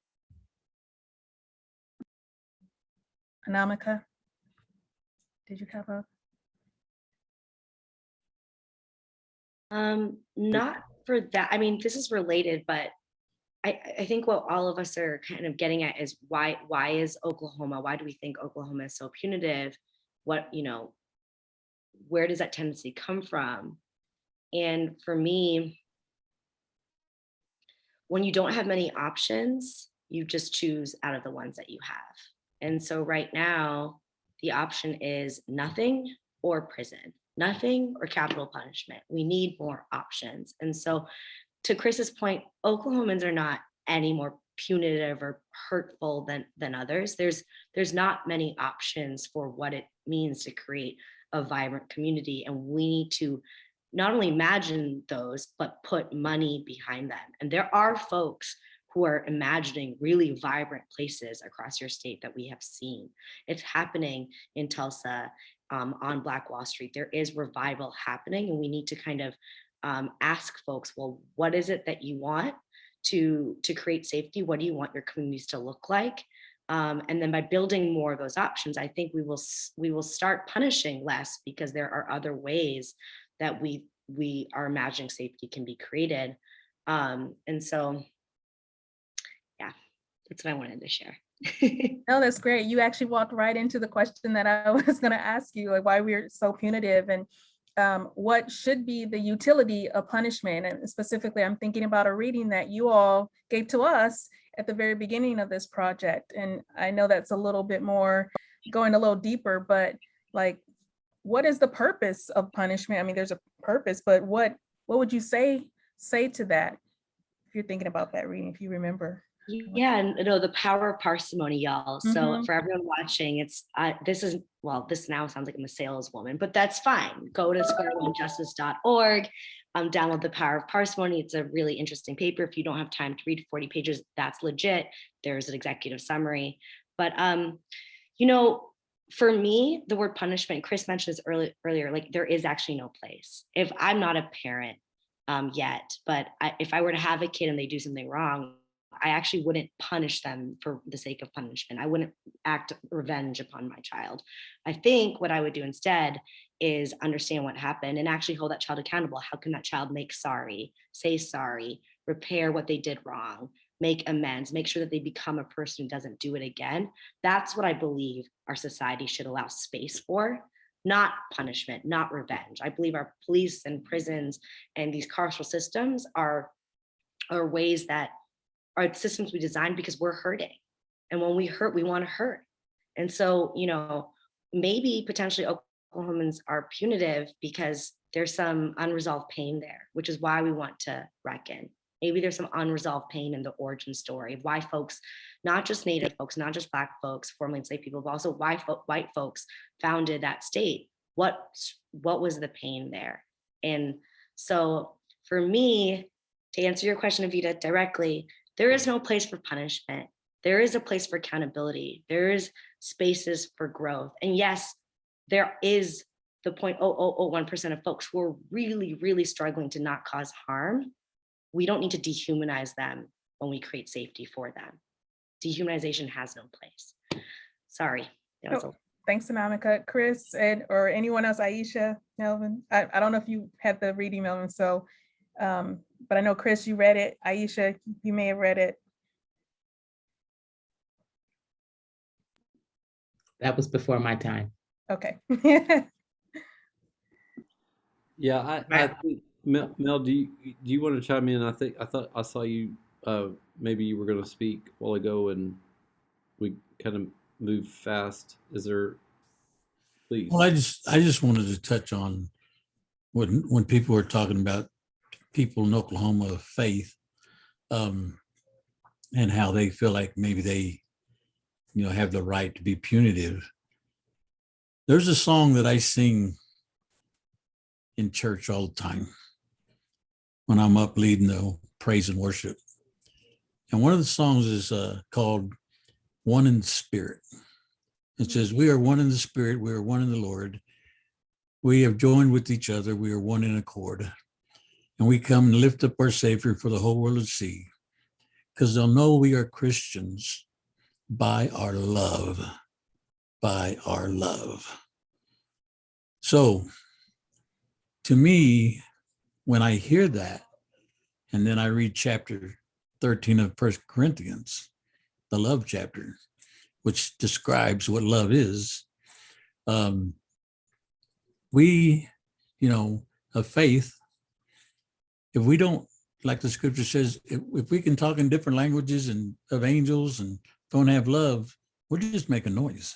Anamika, did you have a? Not for that. I mean, this is related, but I think what all of us are kind of getting at is why is Oklahoma, why do we think Oklahoma is so punitive? What, where does that tendency come from? And for me, when you don't have many options, you just choose out of the ones that you have. And so right now, the option is nothing or prison, nothing or capital punishment. We need more options. And so to Chris's point, Oklahomans are not any more punitive or hurtful than others. There's not many options for what it means to create a vibrant community. And we need to not only imagine those, but put money behind them. And there are folks who are imagining really vibrant places across your state that we have seen. It's happening in Tulsa, on Black Wall Street. There is revival happening, and we need to kind of ask folks, well, what is it that you want to create safety? What do you want your communities to look like? And then by building more of those options, I think we will start punishing less, because there are other ways that we are imagining safety can be created. And so, yeah, that's what I wanted to share. No, that's great. You actually walked right into the question that I was going to ask you, like why we're so punitive, and what should be the utility of punishment. And specifically, I'm thinking about a reading that you all gave to us at the very beginning of this project. And I know that's a little bit more, going a little deeper, but like, what is the purpose of punishment? I mean, there's a purpose, but what would you say to that? If you're thinking about that reading, if you remember. Yeah, and the power of parsimony, y'all. So Mhm. for everyone watching, it's this now sounds like I'm a saleswoman, but that's fine. Go to squareonejustice.org, download The Power of Parsimony. It's a really interesting paper. If you don't have time to read 40 pages, that's legit. There's an executive summary. But for me, the word punishment, Chris mentioned this earlier, like there is actually no place. If I'm not a parent yet, but if I were to have a kid and they do something wrong, I actually wouldn't punish them for the sake of punishment. I wouldn't act revenge upon my child. I think what I would do instead is understand what happened and actually hold that child accountable. How can that child make sorry, say sorry, repair what they did wrong, make amends, make sure that they become a person who doesn't do it again? That's what I believe our society should allow space for, not punishment, not revenge. I believe our police and prisons and these carceral systems are ways that are systems we designed because we're hurting. And when we hurt, we want to hurt. And so, maybe potentially Oklahomans are punitive because there's some unresolved pain there, which is why we want to reckon. Maybe there's some unresolved pain in the origin story of why folks, not just Native folks, not just Black folks, formerly enslaved people, but also why white folks founded that state. What was the pain there? And so for me, to answer your question, Evita, directly, there is no place for punishment. There is a place for accountability. There is spaces for growth. And yes, there is the 0.0001% of folks who are really, really struggling to not cause harm. We don't need to dehumanize them when we create safety for them. Dehumanization has no place. Sorry. Thanks, Anamika. Chris, Ed, or anyone else, Aisha, Melvin. I don't know if you had the reading, Melvin, so but I know, Chris, you read it. Aisha, you may have read it. That was before my time. Okay. Yeah, I think, Mel, do you want to chime in? I thought I saw you, maybe you were going to speak a while ago and we kind of moved fast. Is there, please? Well, I just wanted to touch on when people were talking about people in Oklahoma of faith, and how they feel like maybe they, have the right to be punitive. There's a song that I sing in church all the time when I'm up leading the praise and worship. And one of the songs is called One in the Spirit. It says, we are one in the Spirit, we are one in the Lord. We have joined with each other, we are one in accord. And we come and lift up our Savior for the whole world to see, because they'll know we are Christians by our love, by our love. So to me, when I hear that, and then I read chapter 13 of 1 Corinthians, the love chapter, which describes what love is, we, of faith, if we don't, like the scripture says, if we can talk in different languages and of angels and don't have love, we're just making noise.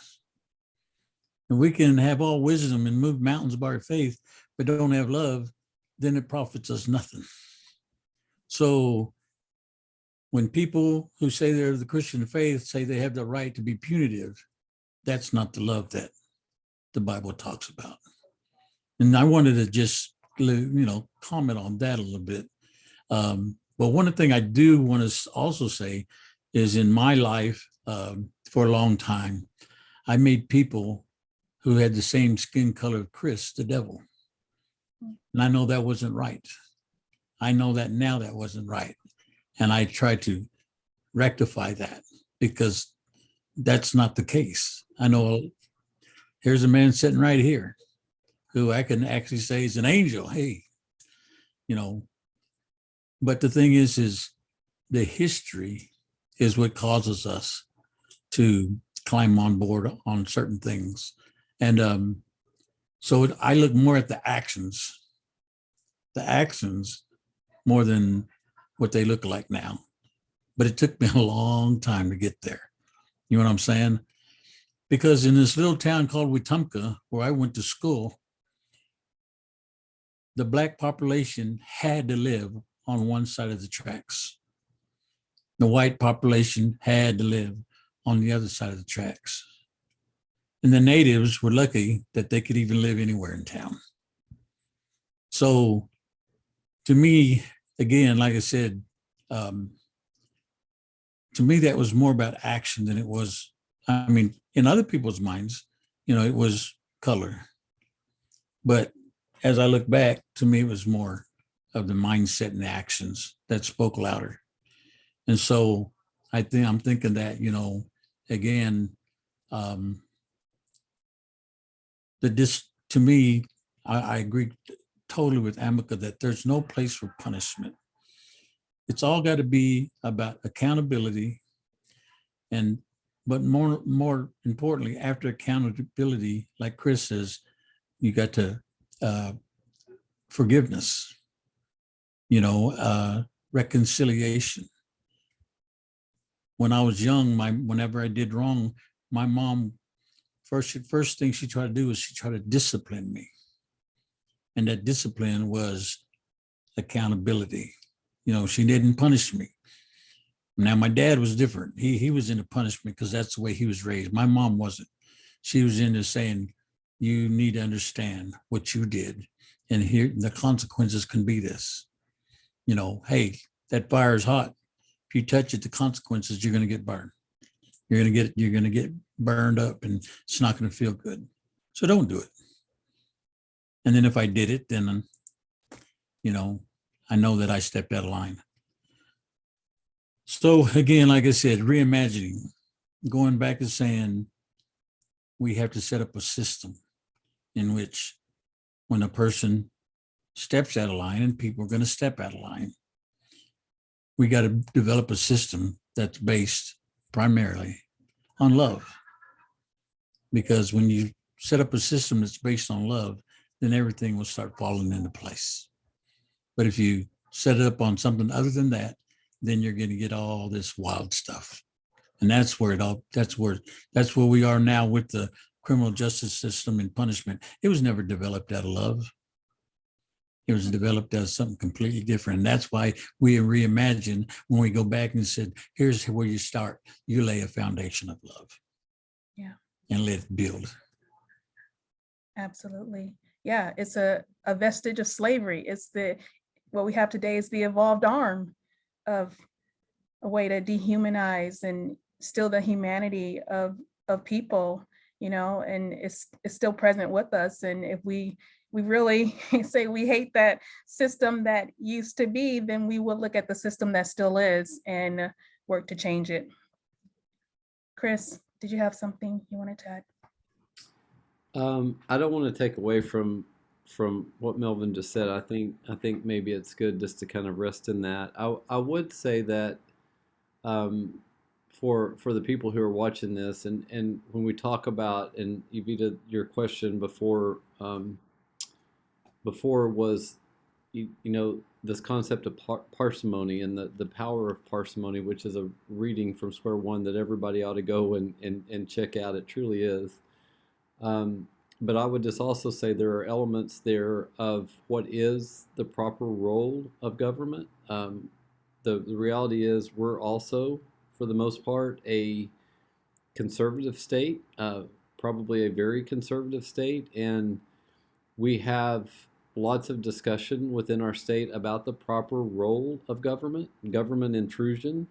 And we can have all wisdom and move mountains by our faith, but don't have love, then it profits us nothing. So when people who say they're the Christian faith say they have the right to be punitive, that's not the love that the Bible talks about. And I wanted to just, comment on that a little bit. But one thing I do want to also say is in my life, for a long time, I made people who had the same skin color of Chris, the devil. And I know that wasn't right. I know that now that wasn't right. And I try to rectify that because that's not the case. I know here's a man sitting right here who I can actually say is an angel. Hey, you know, but the thing is the history is what causes us to climb on board on certain things. And so I look more at the actions more than what they look like now. But it took me a long time to get there. You know what I'm saying? Because in this little town called Wetumpka, where I went to school, the Black population had to live on one side of the tracks. The white population had to live on the other side of the tracks. And the natives were lucky that they could even live anywhere in town. So to me, again, like I said, to me, that was more about action than it was, I mean, in other people's minds, it was color. But as I look back, to me, it was more of the mindset and the actions that spoke louder. And so I'm thinking that, again, to me, I agree totally with Amica that there's no place for punishment. It's all got to be about accountability, but more importantly, after accountability, like Chris says, you got to forgiveness, reconciliation. When I was young, whenever I did wrong, my mom first thing she tried to do was she tried to discipline me, and that discipline was accountability. She didn't punish me. Now my dad was different. He was into punishment because that's the way he was raised. My mom wasn't. She was into saying, you need to understand what you did, and here the consequences can be this. Hey, that fire is hot. If you touch it, the consequences, you're going to get burned. You're going to get burned up, and it's not going to feel good. So don't do it. And then if I did it, then I know that I stepped out of line. So again, like I said, reimagining, going back and saying we have to set up a system in which when a person steps out of line, and people are going to step out of line, we got to develop a system that's based primarily on love. Because when you set up a system that's based on love, then everything will start falling into place. But if you set it up on something other than that, then you're going to get all this wild stuff. And that's where we are now with the criminal justice system and punishment. It was never developed out of love. It was developed as something completely different. And that's why we reimagine when we go back and said, here's where you start. You lay a foundation of love. Yeah. And let it build. Absolutely. Yeah, it's a vestige of slavery. What we have today is the evolved arm of a way to dehumanize and steal the humanity of people, and it's still present with us. And if we really say we hate that system that used to be, then we will look at the system that still is and work to change it. Chris, did you have something you wanted to add? I don't want to take away from what Melvin just said. I think maybe it's good just to kind of rest in that. I would say that for the people who are watching this, and when we talk about, and Evita, your question before was this concept of parsimony and the power of parsimony, which is a reading from Square One that everybody ought to go and check out. It truly is. But I would just also say there are elements there of what is the proper role of government. The reality is we're also, for the most part, a conservative state, probably a very conservative state, and we have lots of discussion within our state about the proper role of government intrusion.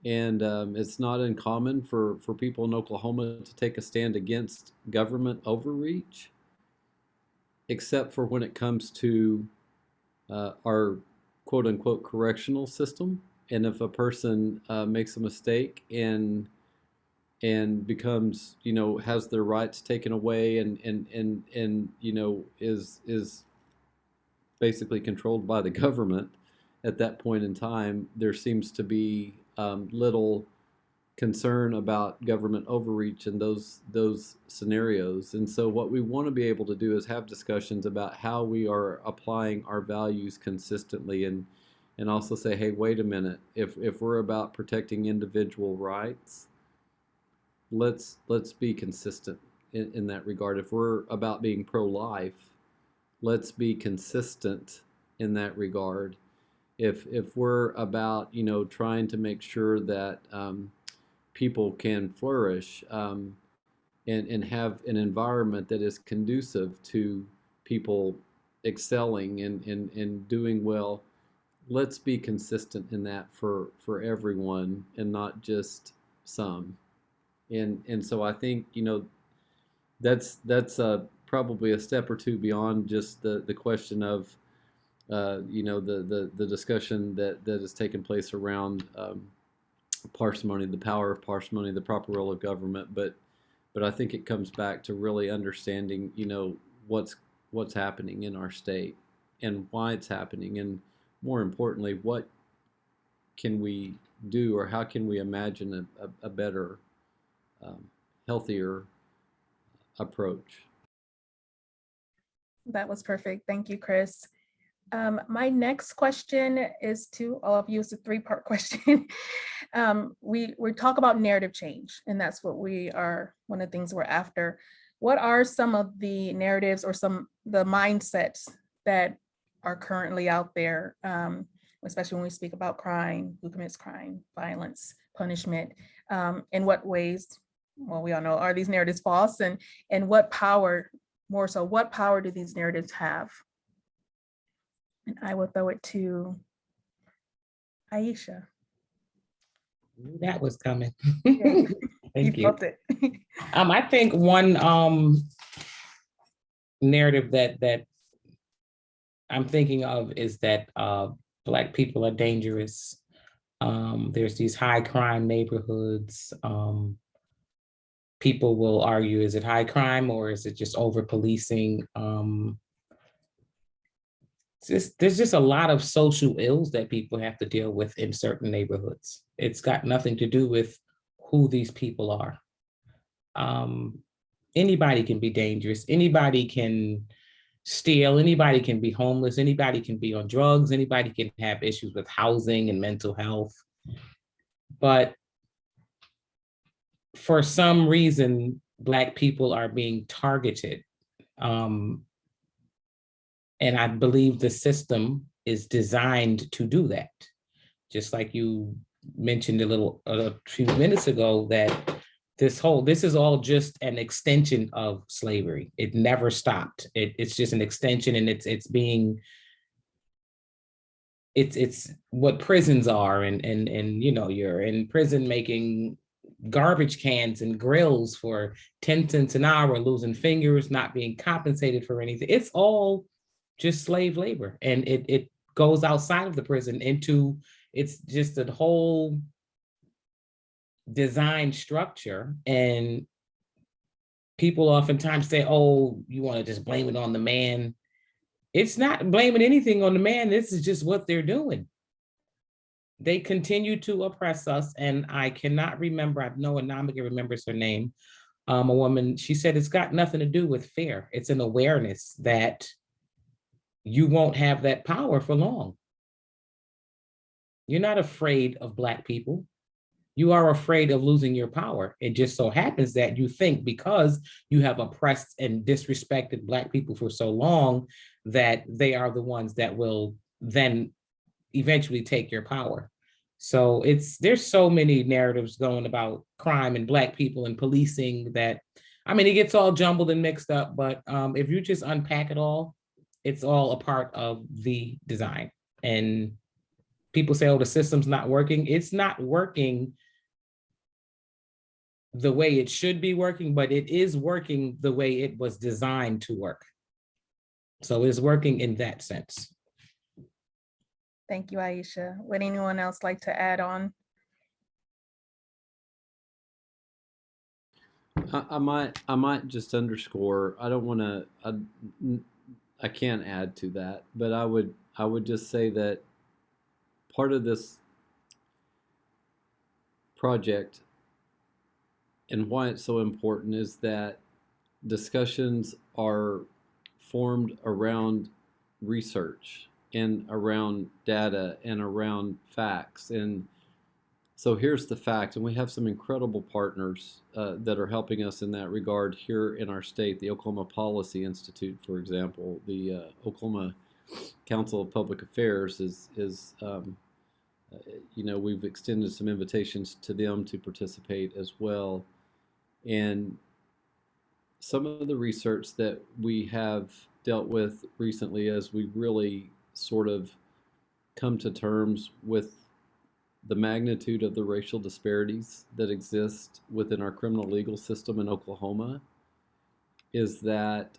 And it's not uncommon for people in Oklahoma to take a stand against government overreach, except for when it comes to our quote unquote correctional system. And if a person makes a mistake and becomes, has their rights taken away and is basically controlled by the government at that point in time, there seems to be little concern about government overreach in those scenarios. And so what we want to be able to do is have discussions about how we are applying our values consistently, and also say, hey, wait a minute, if we're about protecting individual rights, let's be consistent in that regard. If we're about being pro-life, let's be consistent in that regard. If we're about trying to make sure that people can flourish and have an environment that is conducive to people excelling and doing well, let's be consistent in that for everyone and not just some. And so I think that's probably a step or two beyond just the question of the discussion that has taken place around parsimony, the power of parsimony, the proper role of government, but I think it comes back to really understanding what's happening in our state and why it's happening, and more importantly, what can we do, or how can we imagine a better, healthier approach. That was perfect. Thank you, Chris. My next question is to all of you. It's a three-part question. We talk about narrative change, and that's what one of the things we're after. What are some of the narratives or the mindsets that are currently out there, especially when we speak about crime, who commits crime, violence, punishment? In what ways, well, we all know, are these narratives false, and what power, more so, what power do these narratives have? And I will throw it to Aisha. That was coming. Yeah. Thank you. Felt it. I think one narrative that I'm thinking of is that Black people are dangerous. There's these high crime neighborhoods. People will argue, is it high crime or is it just over policing? There's just a lot of social ills that people have to deal with in certain neighborhoods. It's got nothing to do with who these people are. Anybody can be dangerous. Anybody can steal. Anybody can be homeless. Anybody can be on drugs. Anybody can have issues with housing and mental health. But for some reason, Black people are being targeted. And I believe the system is designed to do that. Just like you mentioned a few minutes ago, that this is all just an extension of slavery. It never stopped. It's just an extension, and it's what prisons are, and you're in prison making garbage cans and grills for 10 cents an hour, losing fingers, not being compensated for anything. It's all just slave labor, and it goes outside of the prison into, it's just a whole design structure. And people oftentimes say, oh, you want to just blame it on the man. It's not blaming anything on the man. This is just what they're doing. They continue to oppress us. And I cannot remember, I know Anamika remembers her name, a woman, she said, it's got nothing to do with fear. It's an awareness that you won't have that power for long. You're not afraid of Black people. You are afraid of losing your power. It just so happens that you think because you have oppressed and disrespected Black people for so long that they are the ones that will then eventually take your power. So there's so many narratives going about crime and Black people and policing that, I mean, it gets all jumbled and mixed up, but if you just unpack it all, it's all a part of the design. And people say, oh, the system's not working. It's not working the way it should be working, but it is working the way it was designed to work. So it's working in that sense. Thank you, Aisha. Would anyone else like to add on? I might just underscore. I don't want to. I can't add to that, but I would just say that part of this project and why it's so important is that discussions are formed around research and around data and around facts. And so here's the fact, and we have some incredible partners that are helping us in that regard here in our state. The Oklahoma Policy Institute, for example, the Oklahoma Council of Public Affairs is we've extended some invitations to them to participate as well. And some of the research that we have dealt with recently as we really sort of come to terms with the magnitude of the racial disparities that exist within our criminal legal system in Oklahoma is that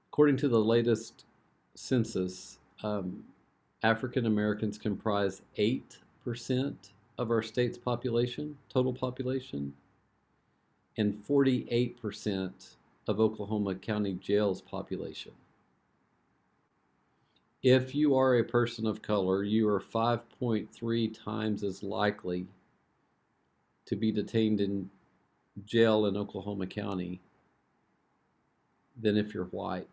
according to the latest census, African Americans comprise 8% of our state's population, total population, and 48% of Oklahoma County Jail's population. If you are a person of color, you are 5.3 times as likely to be detained in jail in Oklahoma County than if you're white.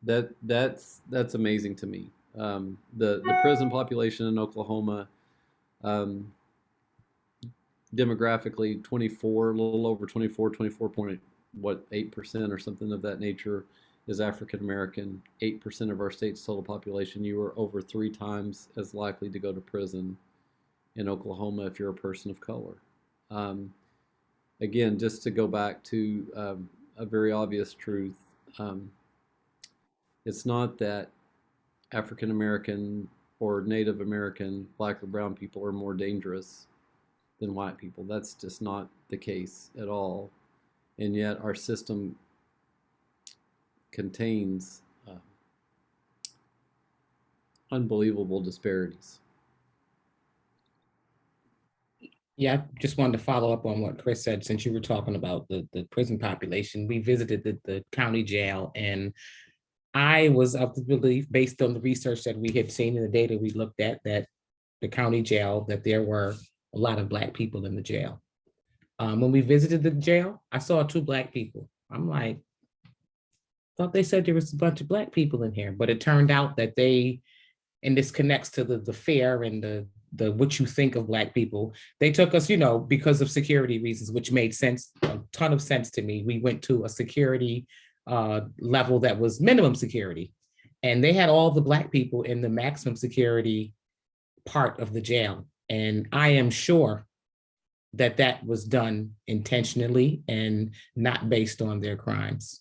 That's amazing to me. The prison population in Oklahoma, demographically 24, a little over 24.8% or something of that nature is African American. 8% of our state's total population. You are over 3 times as likely to go to prison in Oklahoma if you're a person of color. Again, just to go back to a very obvious truth, it's not that African American or Native American, black or brown people are more dangerous than white people. That's just not the case at all. And yet our system contains unbelievable disparities. Yeah, I just wanted to follow up on what Chris said, since you were talking about the prison population. We visited the county jail, and I was of the belief, based on the research that we had seen in the data we looked at, that the county jail, that there were a lot of Black people in the jail. When we visited the jail, I saw 2 Black people. I'm like, thought they said there was a bunch of Black people in here, but it turned out that they, and this connects to the fear and the what you think of Black people. They took us, because of security reasons, which made sense, a ton of sense to me. We went to a security level that was minimum security, and they had all the Black people in the maximum security part of the jail. And I am sure that that was done intentionally and not based on their crimes.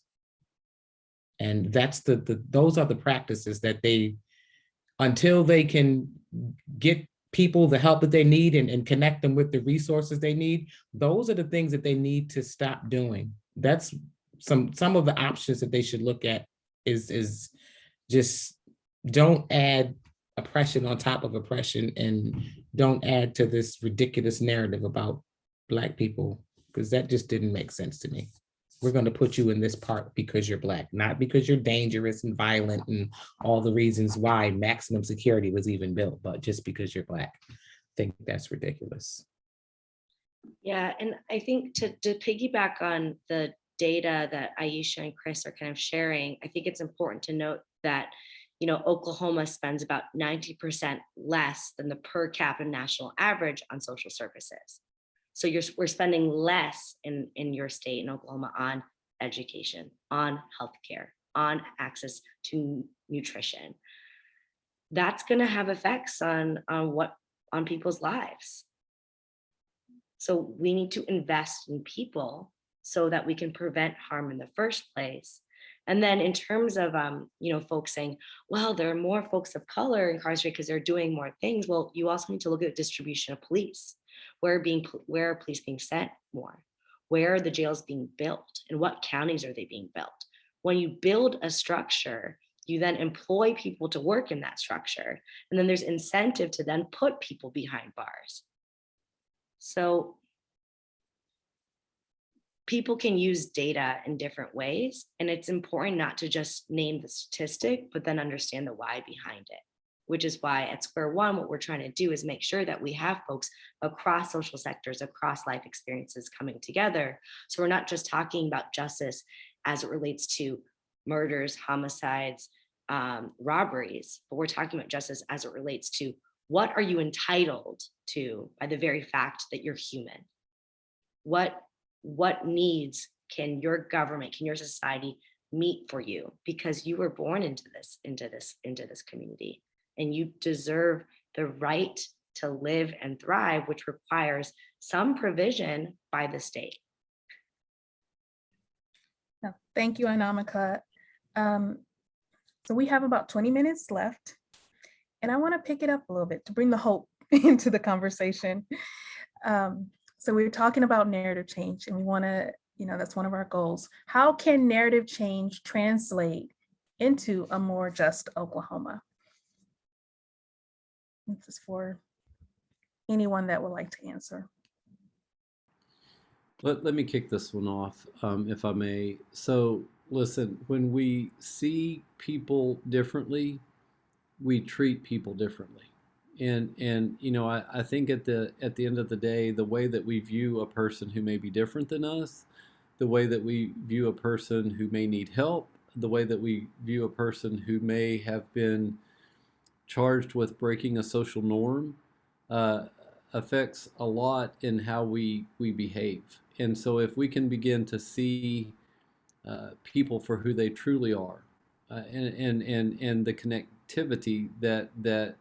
And that's those are the practices that they, until they can get people the help that they need and connect them with the resources they need, those are the things that they need to stop doing. That's some of the options that they should look at is just don't add oppression on top of oppression, and don't add to this ridiculous narrative about Black people, because that just didn't make sense to me. We're going to put you in this part because you're Black, not because you're dangerous and violent and all the reasons why maximum security was even built, but just because you're Black. I think that's ridiculous. Yeah, and I think to piggyback on the data that Aisha and Chris are kind of sharing, I think it's important to note that Oklahoma spends about 90% less than the per capita national average on social services. So we're spending less in your state in Oklahoma on education, on healthcare, on access to nutrition. That's going to have effects on people's lives. So we need to invest in people so that we can prevent harm in the first place. And then in terms of, folks saying, well, there are more folks of color incarcerated because they're doing more things. Well, you also need to look at the distribution of police. Where are police being sent more? Where are the jails being built? And what counties are they being built? When you build a structure, You then employ people to work in that structure. And then there's incentive to then put people behind bars. So people can use data in different ways. And it's important not to just name the statistic, but then understand the why behind it, which is why at Square One, what we're trying to do is make sure that we have folks across social sectors, across life experiences coming together. So we're not just talking about justice as it relates to murders, homicides, robberies, but we're talking about justice as it relates to what are you entitled to by the very fact that you're human? What needs can your government, can your society meet for you, because you were born into this community, and you deserve the right to live and thrive, which requires some provision by the state. Thank you, Anamika. So we have about 20 minutes left, and I want to pick it up a little bit to bring the hope into the conversation. So we're talking about narrative change, and we want to, that's one of our goals. How can narrative change translate into a more just Oklahoma? This is for anyone that would like to answer. Let me kick this one off, if I may. So listen, when we see people differently, we treat people differently. And I think at the end of the day, the way that we view a person who may be different than us, the way that we view a person who may need help, the way that we view a person who may have been charged with breaking a social norm, affects a lot in how we behave. And so if we can begin to see people for who they truly are, and the connectivity that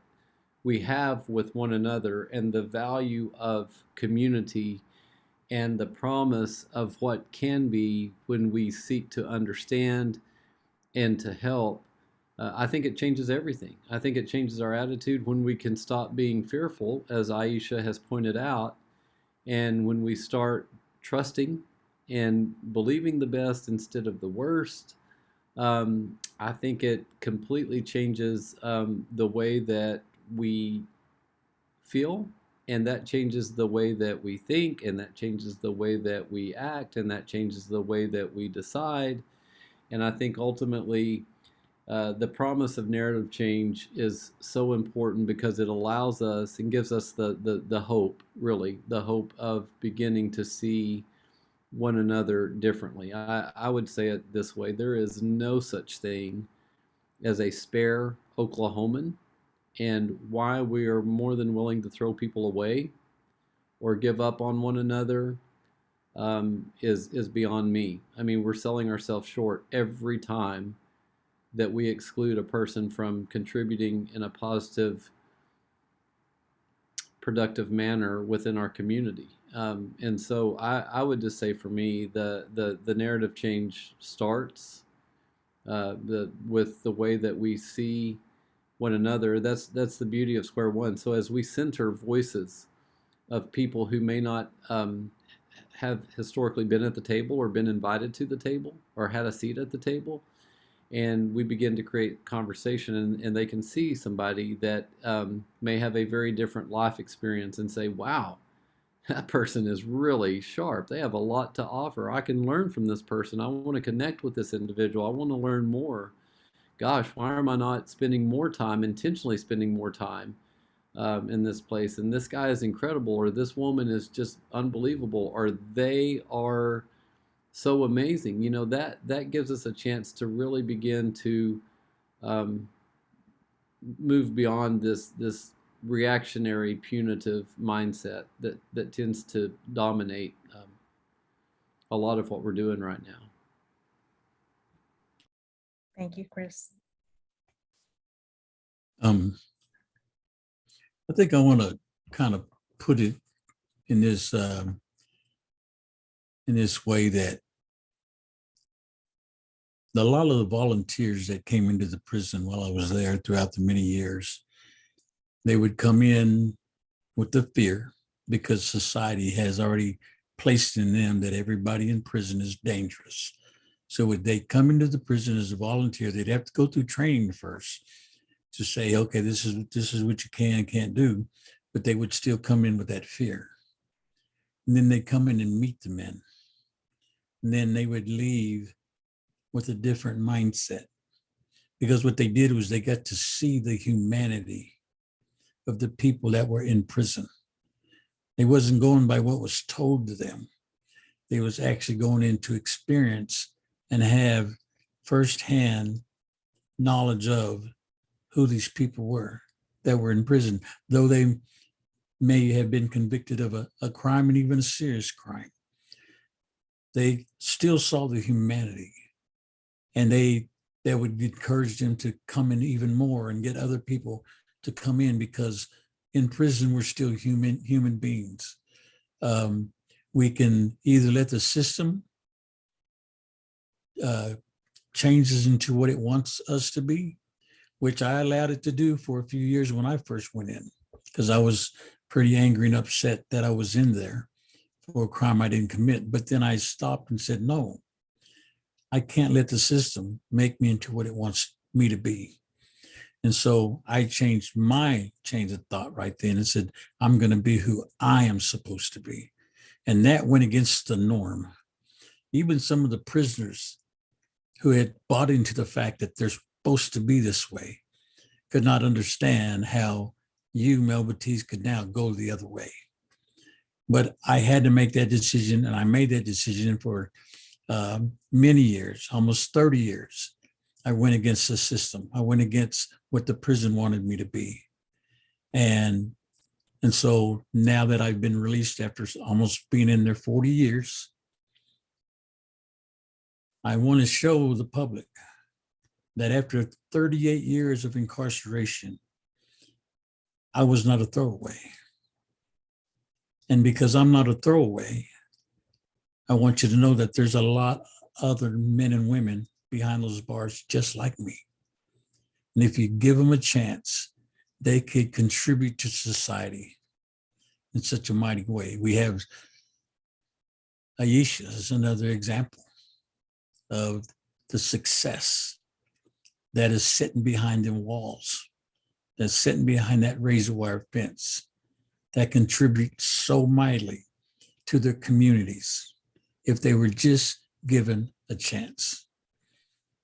we have with one another, and the value of community, and the promise of what can be when we seek to understand and to help, I think it changes everything. I think it changes our attitude when we can stop being fearful, as Aisha has pointed out, and when we start trusting and believing the best instead of the worst. I think it completely changes the way that we feel, and that changes the way that we think, and that changes the way that we act, and that changes the way that we decide. And I think ultimately the promise of narrative change is so important, because it allows us and gives us the hope, really, the hope of beginning to see one another differently. I would say it this way: there is no such thing as a spare Oklahoman, and why we are more than willing to throw people away or give up on one another is beyond me. I mean, we're selling ourselves short every time that we exclude a person from contributing in a positive, productive manner within our community. And so I would just say, for me, the narrative change starts with the way that we see one another. That's the beauty of Square One. So as we center voices of people who may not have historically been at the table, or been invited to the table, or had a seat at the table, and we begin to create conversation, and they can see somebody that may have a very different life experience and say, wow, that person is really sharp. They have a lot to offer. I can learn from this person. I want to connect with this individual. I want to learn more. Gosh, why am I not spending more time, intentionally spending more time in this place? And this guy is incredible, or this woman is just unbelievable, or they are so amazing. That gives us a chance to really begin to move beyond this reactionary, punitive mindset that tends to dominate a lot of what we're doing right now. Thank you, Chris. I think I want to kind of put it in this way, that a lot of the volunteers that came into the prison while I was there throughout the many years, they would come in with the fear, because society has already placed in them that everybody in prison is dangerous. So would they come into the prison as a volunteer? They'd have to go through training first to say, okay, this is what you can and can't do, but they would still come in with that fear. And then they come in and meet the men. And then they would leave with a different mindset, because what they did was they got to see the humanity of the people that were in prison. They wasn't going by what was told to them. They was actually going into experience and have firsthand knowledge of who these people were that were in prison, though they may have been convicted of a crime and even a serious crime. They still saw the humanity, and that would encourage them to come in even more and get other people to come in, because in prison, we're still human beings. We can either let the system change us into what it wants us to be, which I allowed it to do for a few years when I first went in, because I was pretty angry and upset that I was in there for a crime I didn't commit. But then I stopped and said, no, I can't let the system make me into what it wants me to be. And so I changed my change of thought right then and said, I'm going to be who I am supposed to be. And that went against the norm. Even some of the prisoners who had bought into the fact that they're supposed to be this way could not understand how you, Mel Batiste, could now go the other way. But I had to make that decision, and I made that decision for many years, almost 30 years. I went against the system. I went against what the prison wanted me to be. And so now that I've been released after almost being in there 40 years, I want to show the public that after 38 years of incarceration, I was not a throwaway. And because I'm not a throwaway, I want you to know that there's a lot other men and women behind those bars just like me. And if you give them a chance, they could contribute to society in such a mighty way. We have Aisha as another example of the success that is sitting behind them walls, that's sitting behind that razor wire fence, that contributes so mightily to their communities if they were just given a chance.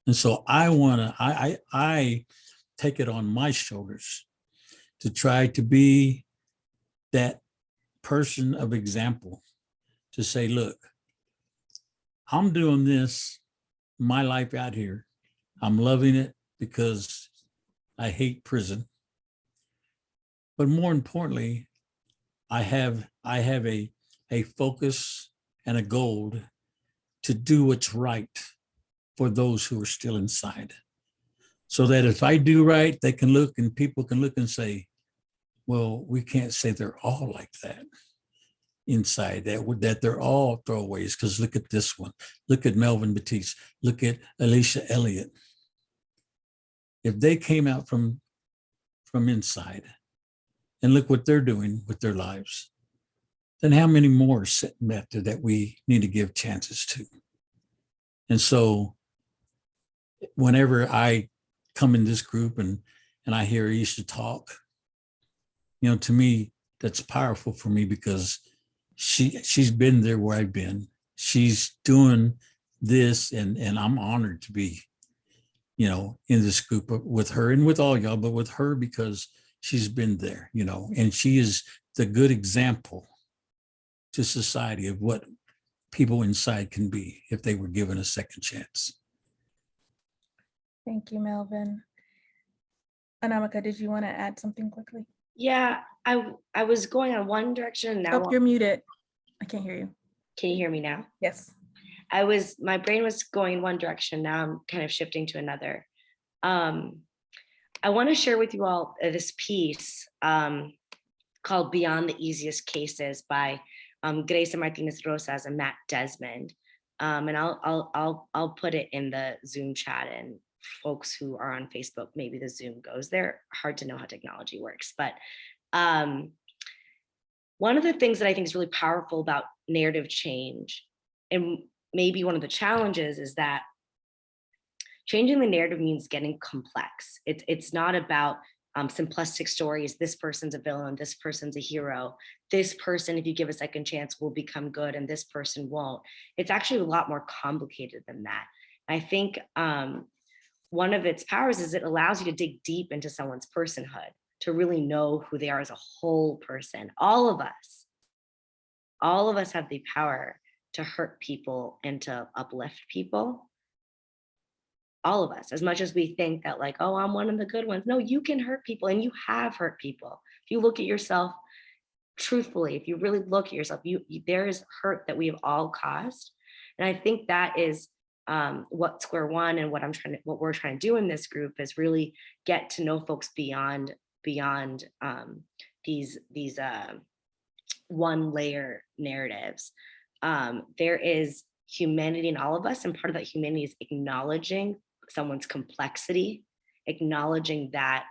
And so I take it on my shoulders to try to be that person of example, to say, look, I'm doing this, my life out here. I'm loving it because I hate prison. But more importantly, I have a focus and a goal to do what's right for those who are still inside. So that if I do right, they can look and people can look and say, well, we can't say they're all like that inside, that they're all throwaways, because look at this one. Look at Melvin Batiste. Look at Alicia Elliott. If they came out from inside and look what they're doing with their lives, then how many more are sitting back there that we need to give chances to? And so whenever I come in this group and I hear Aisha talk, to me, that's powerful for me, because she's been there where I've been. She's doing this, and I'm honored to be, in this group with her and with all y'all, but with her because she's been there, and she is the good example to society of what people inside can be if they were given a second chance. Thank you, Melvin. Anamika, did you want to add something quickly? Yeah, I was going on one direction now. Oh, you're muted. I can't hear you. Can you hear me now? Yes. My brain was going in one direction. Now I'm kind of shifting to another. I want to share with you all this piece called Beyond the Easiest Cases by Grace Martinez Rosas and Matt Desmond. And I'll put it in the Zoom chat, and folks who are on Facebook, maybe the Zoom goes there. Hard to know how technology works. But one of the things that I think is really powerful about narrative change, and maybe one of the challenges, is that changing the narrative means getting complex. It's not about simplistic stories. This person's a villain, this person's a hero. This person, if you give a second chance, will become good and this person won't. It's actually a lot more complicated than that. I think one of its powers is it allows you to dig deep into someone's personhood, to really know who they are as a whole person. All of us have the power to hurt people and to uplift people. All of us, as much as we think that like, oh, I'm one of the good ones. No, you can hurt people, and you have hurt people. If you look at yourself truthfully, if you really look at yourself, there is hurt that we have all caused. And I think that is what Square One and what we're trying to do in this group is really get to know folks beyond these one layer narratives. There is humanity in all of us, and part of that humanity is acknowledging someone's complexity, acknowledging that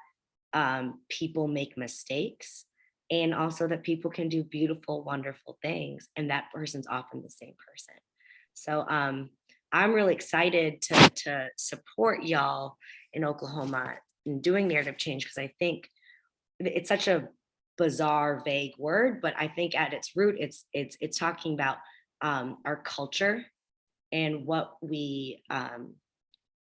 people make mistakes, and also that people can do beautiful, wonderful things, and that person's often the same person. So I'm really excited to support y'all in Oklahoma in doing narrative change, because I think it's such a bizarre, vague word, but I think at its root, it's talking about our culture and what we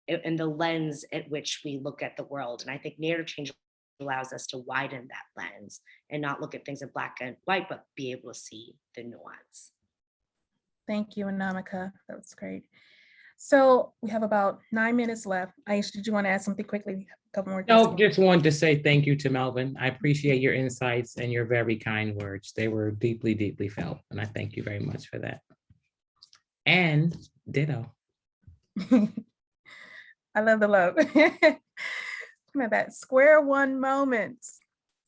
and the lens at which we look at the world. And I think narrative change allows us to widen that lens and not look at things in black and white, but be able to see the nuance. Thank you, Anamika. That was great. So we have about 9 minutes left. Aisha, did you want to add something quickly? A couple more. No, just wanted to say thank you to Melvin. I appreciate your insights and your very kind words. They were deeply, deeply felt. And I thank you very much for that. And ditto. I love the love. Look at that. Square one moments.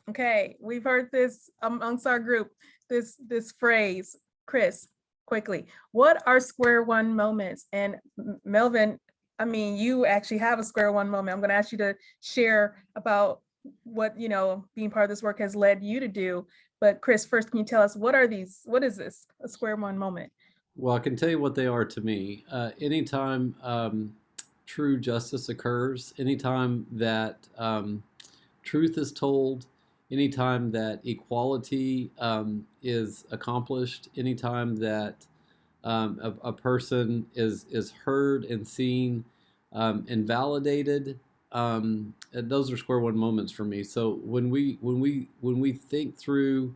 Okay, we've heard this amongst our group, this phrase. Chris, quickly, what are square one moments? And Melvin, I mean, you actually have a square one moment. I'm going to ask you to share about what, being part of this work has led you to do. But Chris, first, can you tell us what is this, a square one moment? Well, I can tell you what they are to me. Anytime true justice occurs, anytime that truth is told, anytime that equality is accomplished, anytime that a person is heard and seen and validated, those are square one moments for me. So when we think through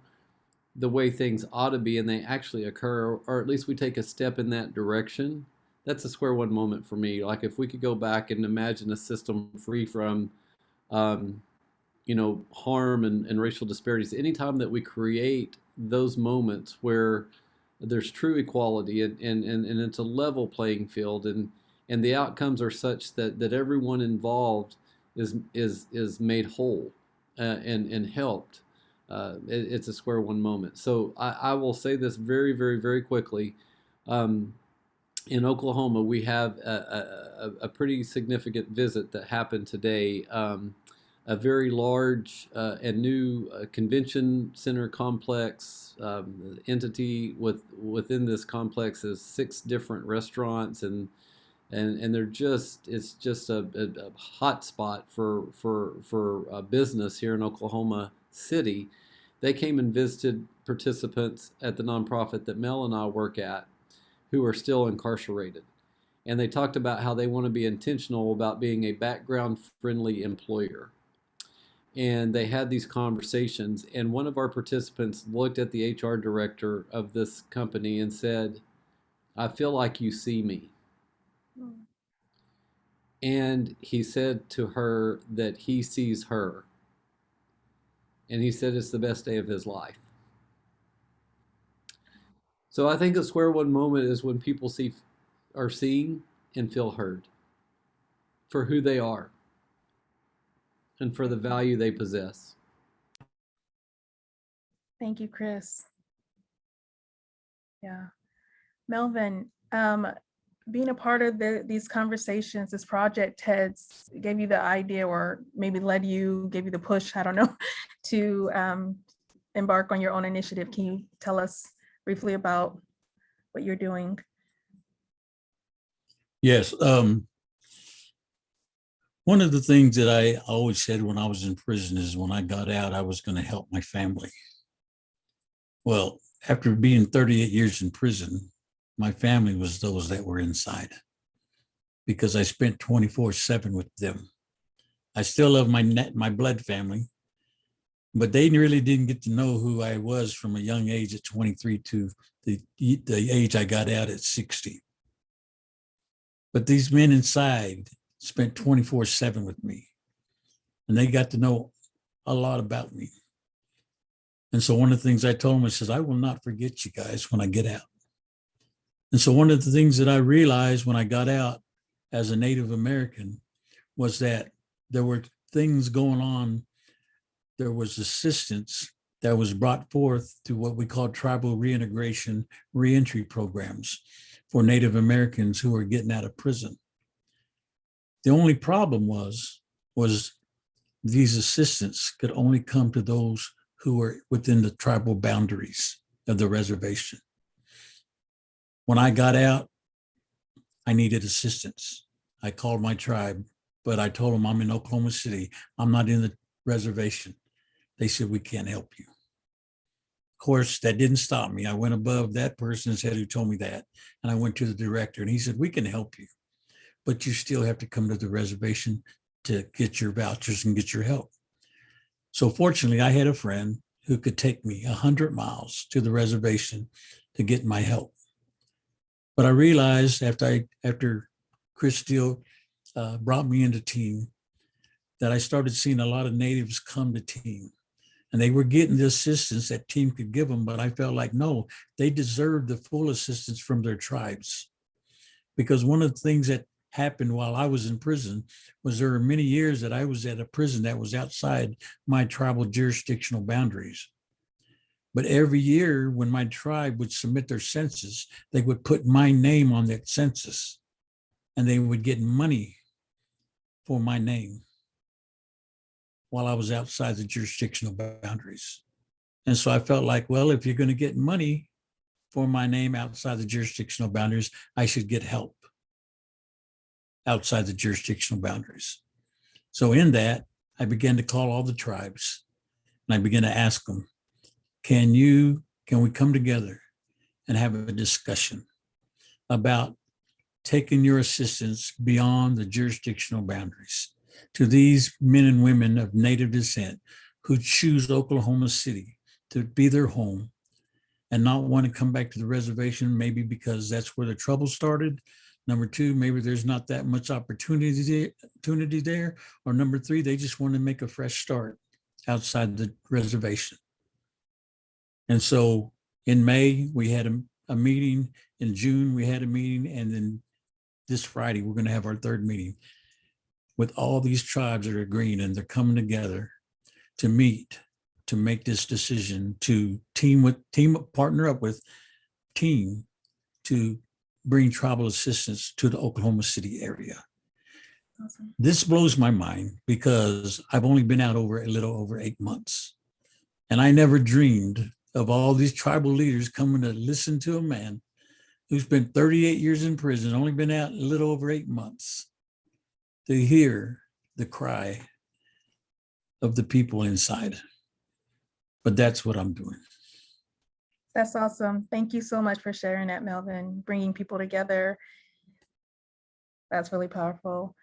the way things ought to be and they actually occur, or at least we take a step in that direction, that's a square one moment for me. Like if we could go back and imagine a system free from harm and racial disparities, anytime that we create those moments where there's true equality and it's a level playing field and the outcomes are such that everyone involved is made whole and helped, it's a square one moment. So I will say this very, very, very quickly. In Oklahoma, we have a pretty significant visit that happened today. A very large and new convention center complex entity within this complex is 6 different restaurants and it's just a hot spot for business here in Oklahoma City. They came and visited participants at the nonprofit that Mel and I work at who are still incarcerated. And they talked about how they want to be intentional about being a background-friendly employer. And they had these conversations, and one of our participants looked at the HR director of this company and said, "I feel like you see me." And he said to her that he sees her. And he said it's the best day of his life. So I think a square one moment is when people are seen and feel heard for who they are and for the value they possess. Thank you, Chris. Yeah. Melvin, being a part of these conversations, this project gave you the idea or maybe gave you the push, I don't know, to embark on your own initiative. Can you tell us briefly about what you're doing? Yes. One of the things that I always said when I was in prison is when I got out, I was going to help my family. Well, after being 38 years in prison, my family was those that were inside because I spent 24/7 with them. I still love my blood family, but they really didn't get to know who I was from a young age at 23 to the age I got out at 60. But these men inside spent 24/7 with me, and they got to know a lot about me. And so one of the things I told them, I says, I will not forget you guys when I get out. And so one of the things that I realized when I got out as a Native American was that there were things going on. There was assistance that was brought forth to what we call tribal reintegration, reentry programs for Native Americans who were getting out of prison. The only problem was these assistance could only come to those who were within the tribal boundaries of the reservation. When I got out, I needed assistance. I called my tribe, but I told them I'm in Oklahoma City. I'm not in the reservation. They said, we can't help you. Of course, that didn't stop me. I went above that person's head who told me that, and I went to the director, and he said, we can help you, but you still have to come to the reservation to get your vouchers and get your help. So fortunately, I had a friend who could take me 100 miles to the reservation to get my help. But I realized after Chris Steele brought me into team, that I started seeing a lot of natives come to team, and they were getting the assistance that team could give them. But I felt like, no, they deserved the full assistance from their tribes. Because one of the things that happened while I was in prison was there were many years that I was at a prison that was outside my tribal jurisdictional boundaries. But every year when my tribe would submit their census, they would put my name on that census, and they would get money for my name while I was outside the jurisdictional boundaries. And so I felt like, well, if you're going to get money for my name outside the jurisdictional boundaries, I should get help outside the jurisdictional boundaries. So in that, I began to call all the tribes, and I began to ask them, can we come together and have a discussion about taking your assistance beyond the jurisdictional boundaries to these men and women of Native descent who choose Oklahoma City to be their home and not want to come back to the reservation, maybe because that's where the trouble started. Number two, maybe there's not that much opportunity there. Or number three, they just want to make a fresh start outside the reservation. And so in May, we had a meeting. In June, we had a meeting. And then this Friday, we're going to have our third meeting with all these tribes that are agreeing, and they're coming together to meet, to make this decision, to partner up with team to bring tribal assistance to the Oklahoma City area. Awesome. This blows my mind because I've only been out a little over 8 months. And I never dreamed of all these tribal leaders coming to listen to a man who's been 38 years in prison, only been out a little over 8 months, to hear the cry of the people inside. But that's what I'm doing. That's awesome. Thank you so much for sharing that, Melvin, bringing people together. That's really powerful.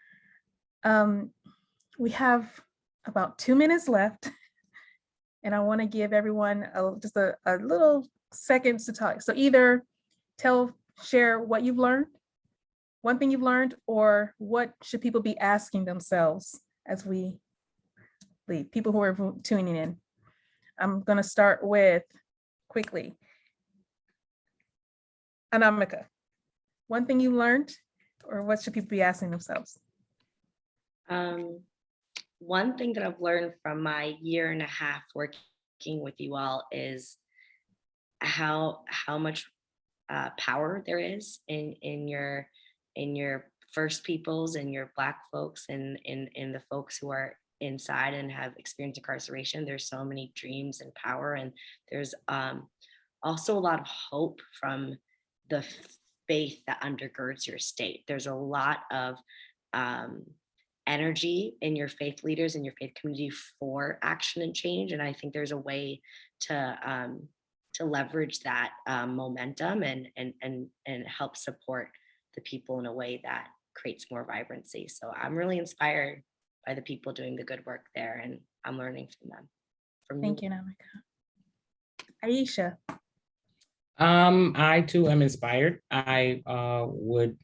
We have about 2 minutes left, and I want to give everyone just a little seconds to talk. So either share what you've learned, one thing you've learned, or what should people be asking themselves as we leave, people who are tuning in. I'm going to start with quickly. Anamika, one thing you learned, or what should people be asking themselves? One thing that I've learned from my 1.5 years working with you all is how much power there is in your First Peoples and your Black folks and in the folks who are inside and have experienced incarceration. There's so many dreams and power, and there's also a lot of hope from the faith that undergirds your state. There's a lot of energy in your faith leaders and your faith community for action and change. And I think there's a way to leverage that momentum and help support the people in a way that creates more vibrancy. So I'm really inspired by the people doing the good work there, and I'm learning from them. Thank you, Namika. Aisha. I too am inspired. I would,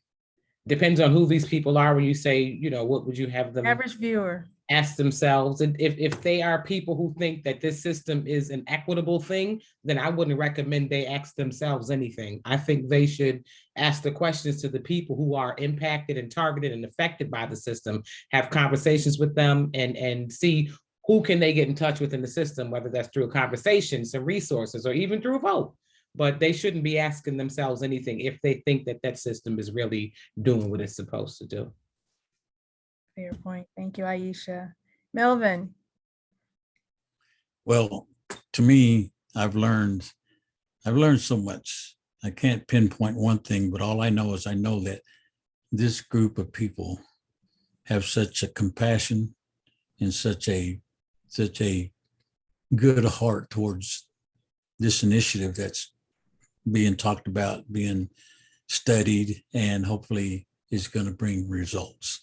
depends on who these people are. When you say, you know, what would you have them Average viewer. ask themselves? And if they are people who think that this system is an equitable thing, then I wouldn't recommend they ask themselves anything. I think they should ask the questions to the people who are impacted and targeted and affected by the system, have conversations with them, and see who can they get in touch with in the system, whether that's through a conversation, some resources, or even through a vote. But they shouldn't be asking themselves anything if they think that that system is really doing what it's supposed to do. Fair point. Thank you, Aisha. Melvin. Well, to me, I've learned so much. I can't pinpoint one thing, but all I know is I know that this group of people have such a compassion and such a good heart towards this initiative that's being talked about, being studied, and hopefully is going to bring results.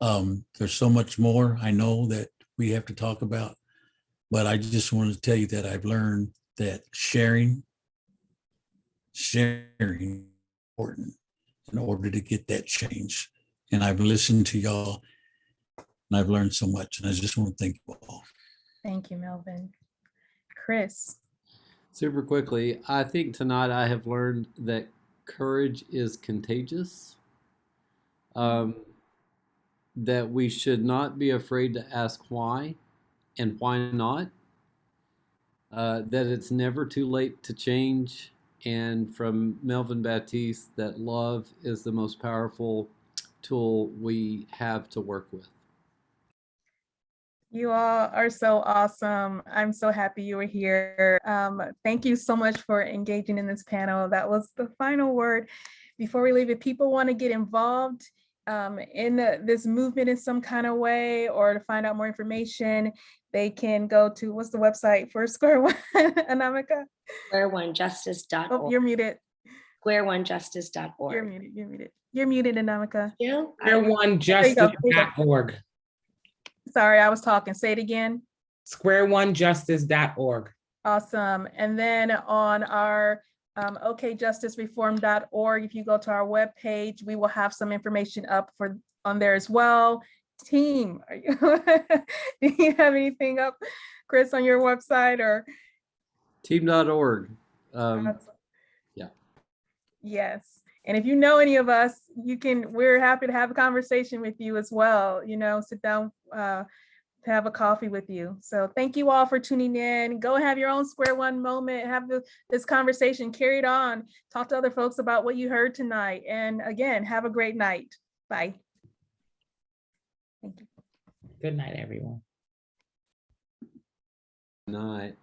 There's so much more I know that we have to talk about, but I just wanted to tell you that I've learned that sharing is important in order to get that change. And I've listened to y'all and I've learned so much, and I just want to thank you all. Thank you, Melvin. Chris. Super quickly, I think tonight I have learned that courage is contagious. That we should not be afraid to ask why and why not. That it's never too late to change. And from Melvin Baptiste, that love is the most powerful tool we have to work with. You all are so awesome. I'm so happy you were here. Thank you so much for engaging in this panel. That was the final word. Before we leave, if people want to get involved in this movement in some kind of way, or to find out more information, they can go to, what's the website for Square One, Anamika? SquareOneJustice.org. Oh, you're muted. SquareOneJustice.org. You're muted, Anamika. SquareOneJustice.org. Sorry, I was talking. Say it again. SquareOneJustice.org. Awesome. And then on our okjusticereform.org, if you go to our webpage, we will have some information up on there as well. Team, do you have anything up, Chris, on your website or? Team.org. Yeah. Yes. And if you know any of us, we're happy to have a conversation with you as well, sit down to have a coffee with you. So thank you all for tuning in. Go have your own Square One moment, have this conversation carried on, talk to other folks about what you heard tonight. And again, have a great night. Bye. Thank you. Good night, everyone. Night.